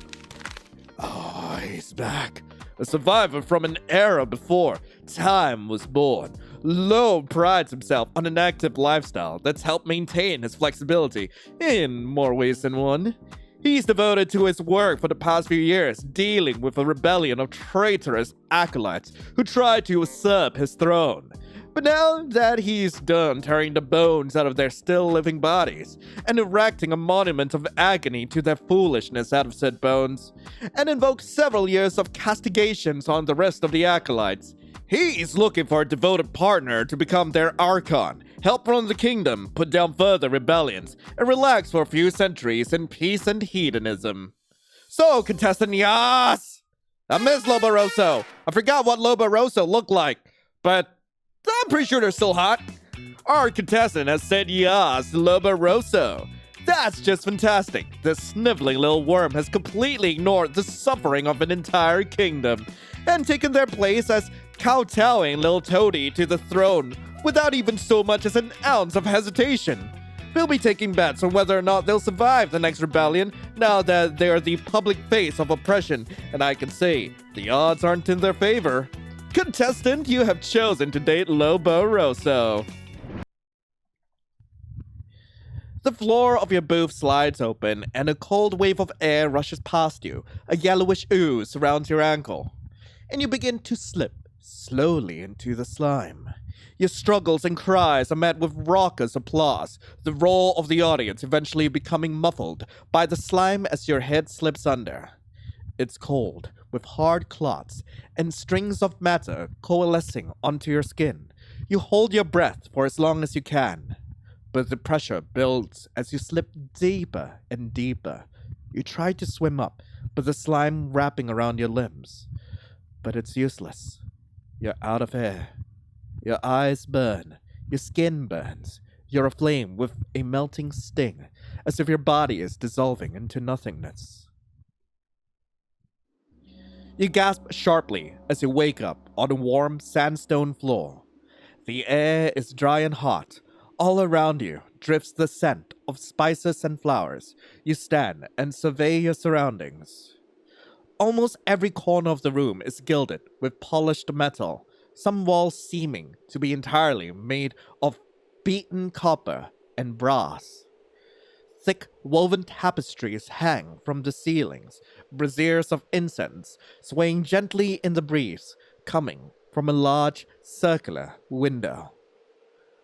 S1: Oh, he's back. A survivor from an era before time was born. Lo prides himself on an active lifestyle that's helped maintain his flexibility in more ways than one. He's devoted to his work for the past few years, dealing with a rebellion of traitorous acolytes who tried to usurp his throne. But now that he's done tearing the bones out of their still living bodies and erecting a monument of agony to their foolishness out of said bones, and invoked several years of castigations on the rest of the acolytes, he's looking for a devoted partner to become their archon, help run the kingdom, put down further rebellions, and relax for a few centuries in peace and hedonism. So, contestant Yass! I miss Loboroso. I forgot what Loboroso looked like, but I'm pretty sure they're still hot. Our contestant has said Yass to Loboroso. That's just fantastic. This sniveling little worm has completely ignored the suffering of an entire kingdom and taken their place as kowtowing little toady to the throne without even so much as an ounce of hesitation. We'll be taking bets on whether or not they'll survive the next rebellion now that they're the public face of oppression, and I can say the odds aren't in their favor. Contestant, you have chosen to date Loboroso. The floor of your booth slides open, and a cold wave of air rushes past you. A yellowish ooze surrounds your ankle, and you begin to slip slowly into the slime. Your struggles and cries are met with raucous applause, the roar of the audience eventually becoming muffled by the slime as your head slips under. It's cold, with hard clots and strings of matter coalescing onto your skin. You hold your breath for as long as you can, but the pressure builds as you slip deeper and deeper. You try to swim up, but the slime wrapping around your limbs. But it's useless. You're out of air. Your eyes burn. Your skin burns. You're aflame with a melting sting, as if your body is dissolving into nothingness. You gasp sharply as you wake up on a warm sandstone floor. The air is dry and hot. All around you drifts the scent of spices and flowers. You stand and survey your surroundings. Almost every corner of the room is gilded with polished metal, some walls seeming to be entirely made of beaten copper and brass. Thick woven tapestries hang from the ceilings, braziers of incense swaying gently in the breeze, coming from a large circular window.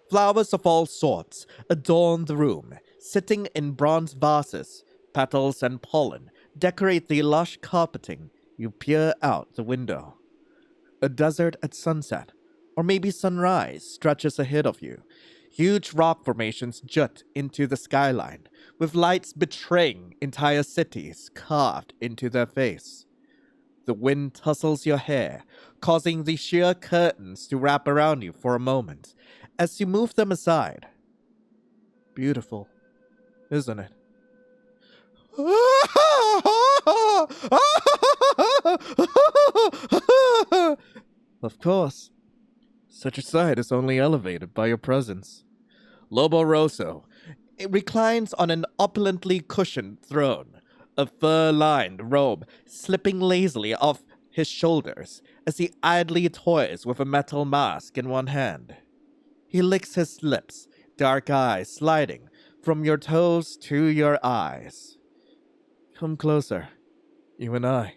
S1: Flowers of all sorts adorn the room, sitting in bronze vases. Petals and pollen decorate the lush carpeting. You peer out the window. A desert at sunset, or maybe sunrise, stretches ahead of you. Huge rock formations jut into the skyline, with lights betraying entire cities carved into their face. The wind tussles your hair, causing the sheer curtains to wrap around you for a moment, as you move them aside. Beautiful, isn't it? Of course. Such a sight is only elevated by your presence. Loboroso reclines on an opulently cushioned throne, a fur-lined robe slipping lazily off his shoulders as he idly toys with a metal mask in one hand. He licks his lips, dark eyes sliding from your toes to your eyes. Come closer. You and I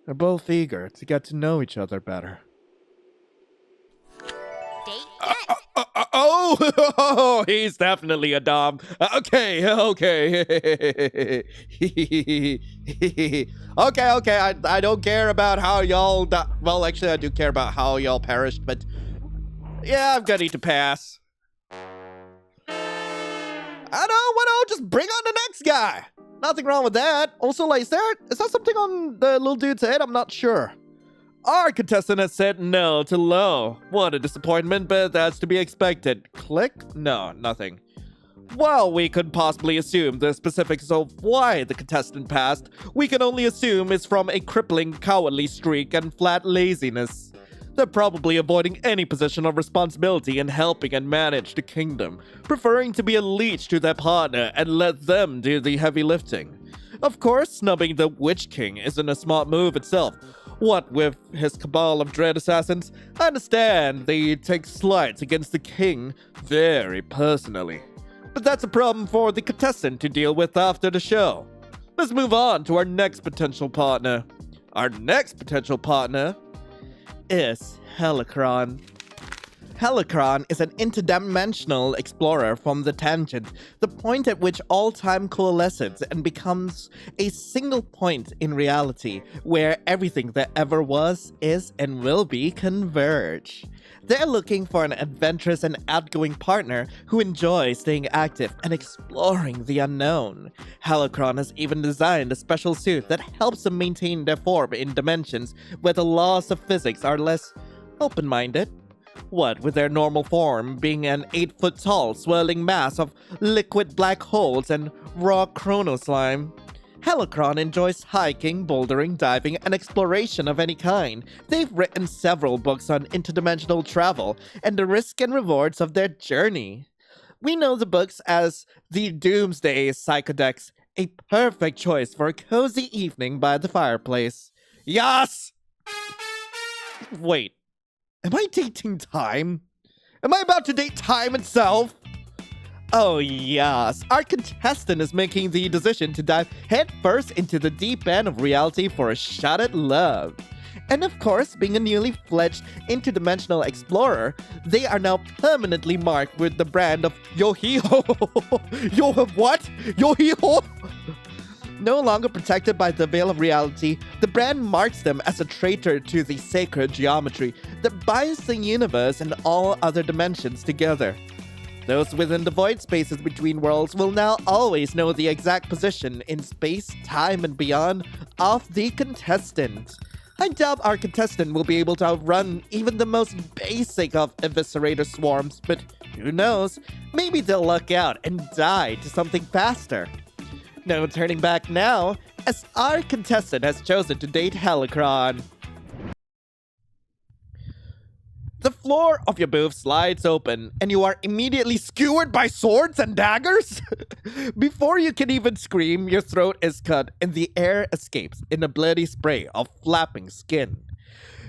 S1: are both eager to get to know each other better.
S5: Date set.
S1: Oh, he's definitely a dom. Okay. Okay. I don't care about how y'all. Well, actually, I do care about how y'all perished, but yeah, I'm gonna need to pass. I don't want to just bring on the next guy. Nothing wrong with that. Also, like, is that something on the little dude's head? I'm not sure. Our contestant has said no to low. What a disappointment, but that's to be expected. Click? No, nothing. While we could possibly assume the specifics of why the contestant passed, we can only assume it's from a crippling cowardly streak and flat laziness. They're probably avoiding any position of responsibility in helping and manage the kingdom, preferring to be a leech to their partner and let them do the heavy lifting. Of course, snubbing the Witch King isn't a smart move itself. What with his cabal of dread assassins, I understand they take slights against the king very personally. But that's a problem for the contestant to deal with after the show. Let's move on to our next potential partner. Our next potential partner is Helicron. Helicron is an interdimensional explorer from the tangent, the point at which all time coalesces and becomes a single point in reality, where everything that ever was, is, and will be converge. They're looking for an adventurous and outgoing partner who enjoys staying active and exploring the unknown. Helicron has even designed a special suit that helps them maintain their form in dimensions where the laws of physics are less open-minded. What with their normal form being an 8-foot-tall swirling mass of liquid black holes and raw chronoslime. Helicron enjoys hiking, bouldering, diving, and exploration of any kind. They've written several books on interdimensional travel and the risks and rewards of their journey. We know the books as the Doomsday Psychodex, a perfect choice for a cozy evening by the fireplace. Yass! Wait. Am I dating time? Am I about to date time itself? Oh yes, our contestant is making the decision to dive headfirst into the deep end of reality for a shot at love. And of course, being a newly fledged interdimensional explorer, they are now permanently marked with the brand of Yo-hee-ho. Yo, what? Yo-hee-ho? No longer protected by the veil of reality, the brand marks them as a traitor to the sacred geometry that binds the universe and all other dimensions together. Those within the void spaces between worlds will now always know the exact position in space, time, and beyond of the contestant. I doubt our contestant will be able to outrun even the most basic of eviscerator swarms, but who knows? Maybe they'll luck out and die to something faster. No turning back now, as our contestant has chosen to date Helicron. The floor of your booth slides open, and you are immediately skewered by swords and daggers? Before you can even scream, your throat is cut, and the air escapes in a bloody spray of flapping skin.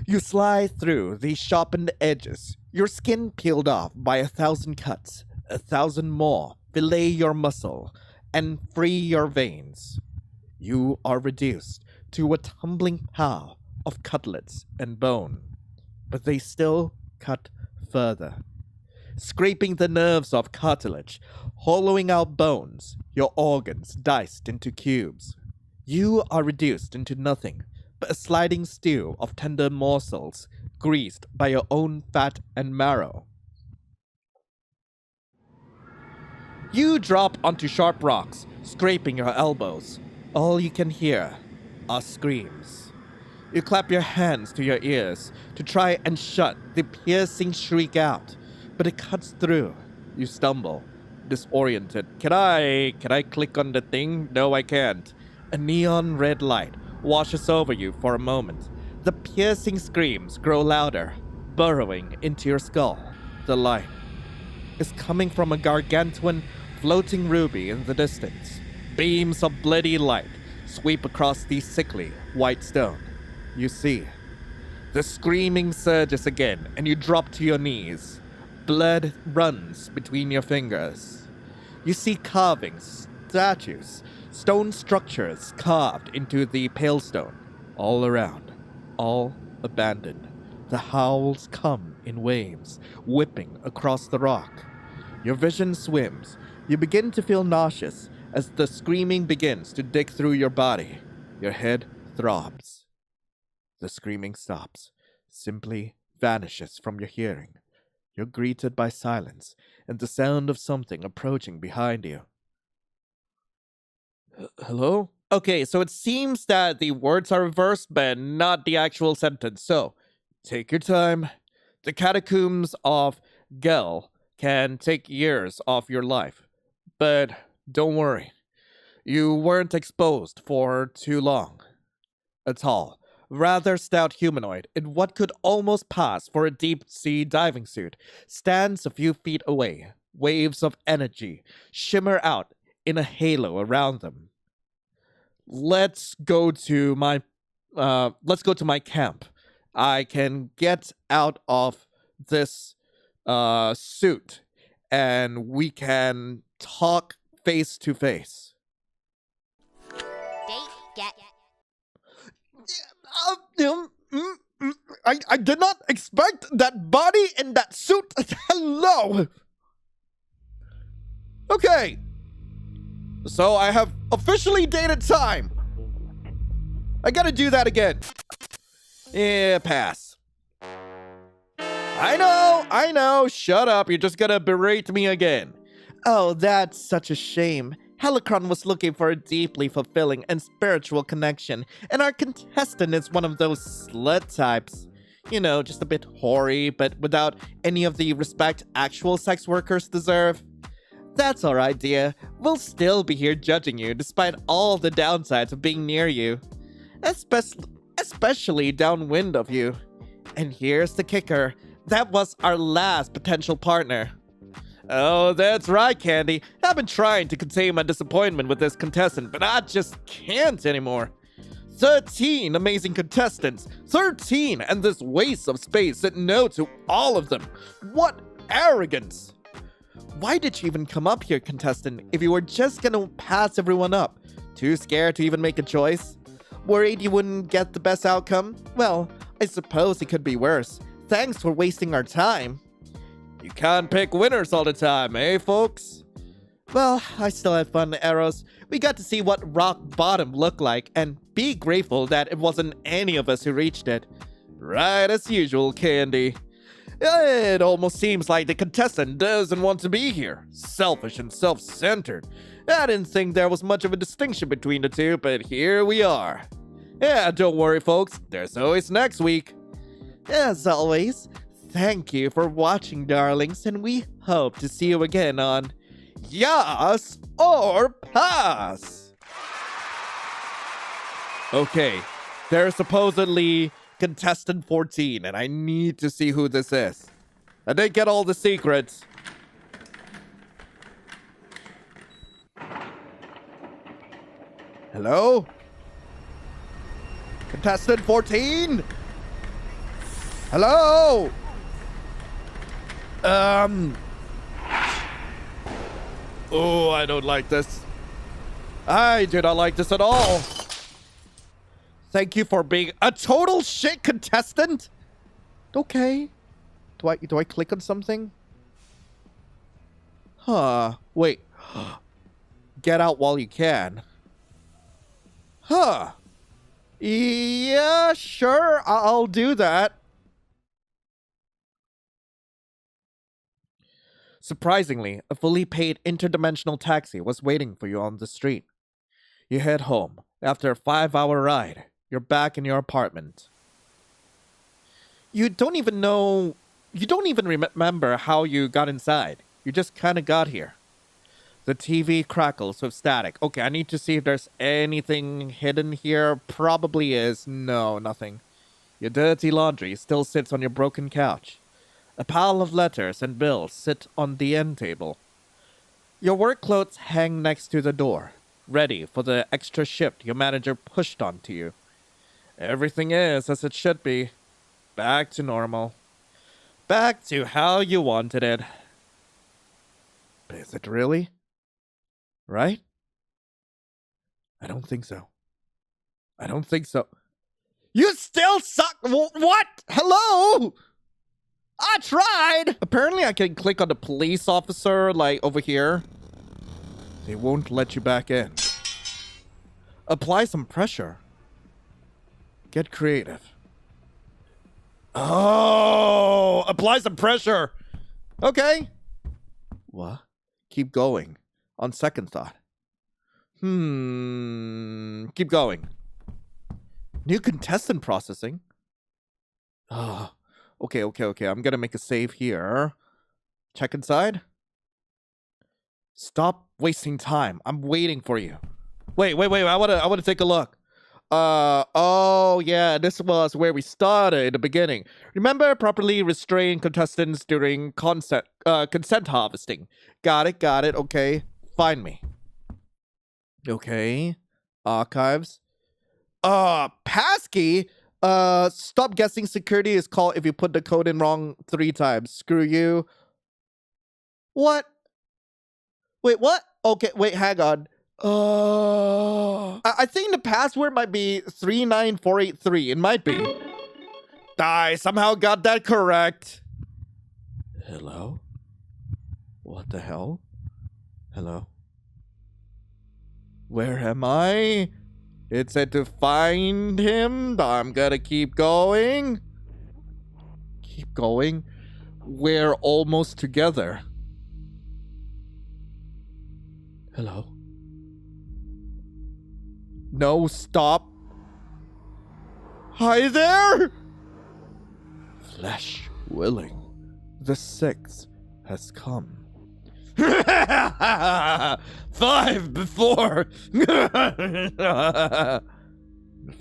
S1: You slide through the sharpened edges, your skin peeled off by 1,000 cuts, 1,000 more fillet your muscle, and free your veins. You are reduced to a tumbling pile of cutlets and bone, but they still cut further, scraping the nerves of cartilage, hollowing out bones, your organs diced into cubes. You are reduced into nothing but a sliding stew of tender morsels, greased by your own fat and marrow. You drop onto sharp rocks, scraping your elbows. All you can hear are screams. You clap your hands to your ears to try and shut the piercing shriek out, but it cuts through. You stumble, disoriented. Can I click on the thing? No, I can't. A neon red light washes over you for a moment. The piercing screams grow louder, burrowing into your skull. The light is coming from a gargantuan floating ruby in the distance. Beams of bloody light sweep across the sickly white stone. You see, the screaming surges again, and you drop to your knees. Blood runs between your fingers. You see carvings, statues, stone structures carved into the pale stone, all around, all abandoned. The howls come in waves, whipping across the rock. Your vision swims. You begin to feel nauseous as the screaming begins to dig through your body. Your head throbs. The screaming stops, simply vanishes from your hearing. You're greeted by silence and the sound of something approaching behind you. Hello? Okay, so it seems that the words are reversed, but not the actual sentence. So, take your time. The catacombs of Gel can take years off your life. But don't worry. You weren't exposed for too long. A tall, rather stout humanoid in what could almost pass for a deep-sea diving suit stands a few feet away. Waves of energy shimmer out in a halo around them. Let's go to my let's go to my camp. I can get out of this suit and we can talk face to face.
S5: Date get.
S1: I did not expect that body in that suit. Hello. Okay. So I have officially dated time. I gotta do that again. Yeah, pass. I know. Shut up. You're just gonna berate me again. Oh, that's such a shame. Helicron was looking for a deeply fulfilling and spiritual connection, and our contestant is one of those slut types. You know, just a bit hoary, but without any of the respect actual sex workers deserve. That's alright, dear. We'll still be here judging you, despite all the downsides of being near you. Especially downwind of you. And here's the kicker. That was our last potential partner. Oh, that's right, Candy. I've been trying to contain my disappointment with this contestant, but I just can't anymore. 13 amazing contestants. 13 and this waste of space said no to all of them. What arrogance. Why did you even come up here, contestant, if you were just gonna pass everyone up? Too scared to even make a choice? Worried you wouldn't get the best outcome? Well, I suppose it could be worse. Thanks for wasting our time. You can't pick winners all the time, eh, folks? Well, I still had fun, Eros. We got to see what rock bottom looked like, and be grateful that it wasn't any of us who reached it. Right as usual, Candy. It almost seems like the contestant doesn't want to be here. Selfish and self-centered. I didn't think there was much of a distinction between the two, but here we are. Yeah, don't worry, folks. There's always next week. As always, thank you for watching, darlings, and we hope to see you again on Yass or Pass. Okay, there's supposedly contestant 14, and I need to see who this is. I didn't get all the secrets. Hello? Contestant 14? Hello? Oh, I don't like this. I do not like this at all. Thank you for being a total shit contestant. Okay. Do I click on something? Huh. Wait. Get out while you can. Huh. Yeah, sure. I'll do that. Surprisingly, a fully paid interdimensional taxi was waiting for you on the street. You head home. After a 5-hour ride, you're back in your apartment. You don't even remember how you got inside. You just kind of got here. The TV crackles with static. Okay, I need to see if there's anything hidden here. Probably is. No, nothing. Your dirty laundry still sits on your broken couch. A pile of letters and bills sit on the end table. Your work clothes hang next to the door, ready for the extra shift your manager pushed onto you. Everything is as it should be. Back to normal. Back to how you wanted it. Is it really? Right? I don't think so. I don't think so. You still suck! What? Hello? I tried! Apparently I can click on the police officer, like, over here. They won't let you back in. Apply some pressure. Get creative. Oh! Apply some pressure! Okay. What? Keep going. On second thought. Keep going. New contestant processing? Oh. Okay. I'm gonna make a save here. Check inside. Stop wasting time. I'm waiting for you. Wait. I wanna take a look. Oh yeah, this was where we started in the beginning. Remember, properly restrain contestants during consent harvesting. Got it. Okay. Find me. Okay. Archives. Passkey? Stop guessing security is called if you put the code in wrong 3 times. Screw you. What? Wait, what? Okay, wait, hang on. I think the password might be 39483. It might be. I somehow got that correct. Hello? What the hell? Hello? Where am I? It said to find him. I'm gonna keep going. Keep going. We're almost together. Hello? No, stop. Hi there! Flesh willing. The 6th has come. 5 before. The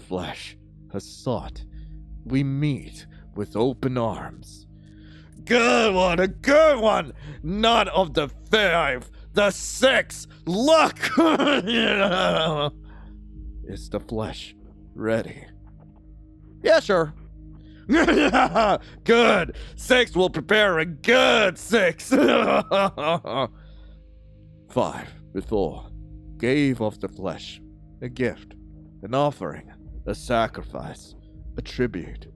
S1: flesh has sought. We meet with open arms. Good one, a good one. Not of the 5, the 6. Look. Is the flesh ready? Yeah, sure. Good. 6 will prepare a good 6. 5 before gave of the flesh a gift, an offering, a sacrifice, a tribute,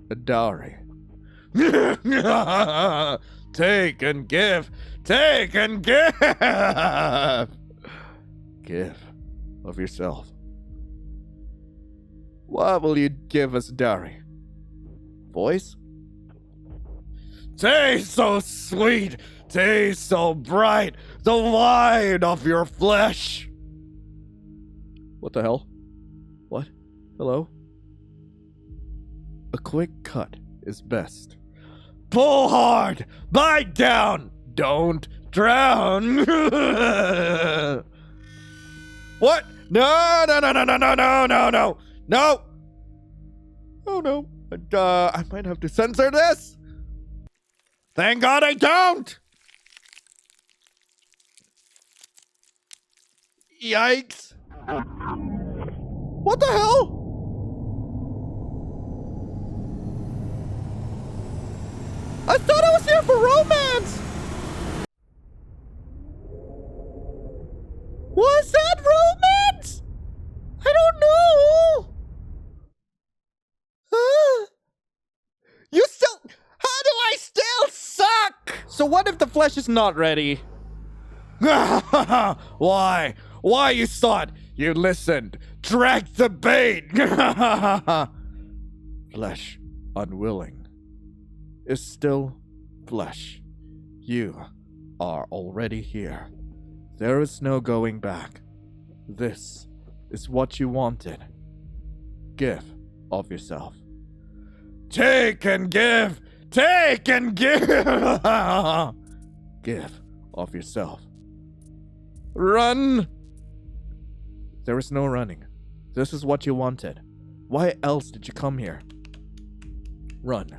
S1: a dowry. Take and give. Take and give. Give of yourself. What will you give as dowry? Voice? Taste so sweet, taste so bright, the wine of your flesh. What the hell? What? Hello? A quick cut is best. Pull hard, bite down, don't drown. What? No, no, no, no, no, no, no, no, no, no. Oh no. I might have to censor this. Thank God I don't. Yikes. What the hell? I thought I was here for romance. Was that romance? I don't know. You still... How do I still suck? So what if the flesh is not ready? Why? Why you thought? You listened. Dragged the bait. Flesh unwilling is still flesh. You are already here. There is no going back. This is what you wanted. Give of yourself. Take and give! Take and give! Give of yourself. Run! There is no running. This is what you wanted. Why else did you come here? Run.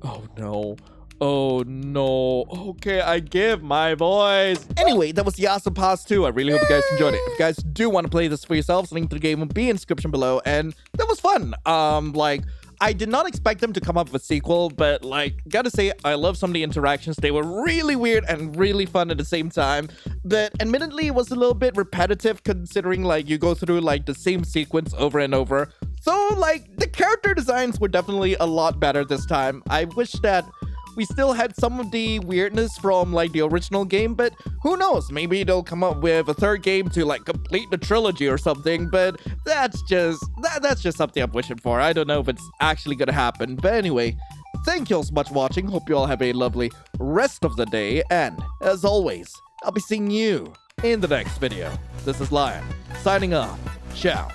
S1: Oh no. Oh no. Okay, I give my voice. Anyway, that was Yass Pass 2. I really hope you guys enjoyed it. If you guys do want to play this for yourselves, link to the game will be in the description below. And that was fun. I did not expect them to come up with a sequel, but gotta say, I love some of the interactions. They were really weird and really fun at the same time. But admittedly, it was a little bit repetitive considering you go through the same sequence over and over. So the character designs were definitely a lot better this time. I wish that we still had some of the weirdness from the original game, but who knows? Maybe they'll come up with a 3rd game to complete the trilogy or something, but that's just something I'm wishing for. I don't know if it's actually gonna happen, but anyway, thank you all so much for watching. Hope you all have a lovely rest of the day, and as always, I'll be seeing you in the next video. This is Lion, signing off. Ciao.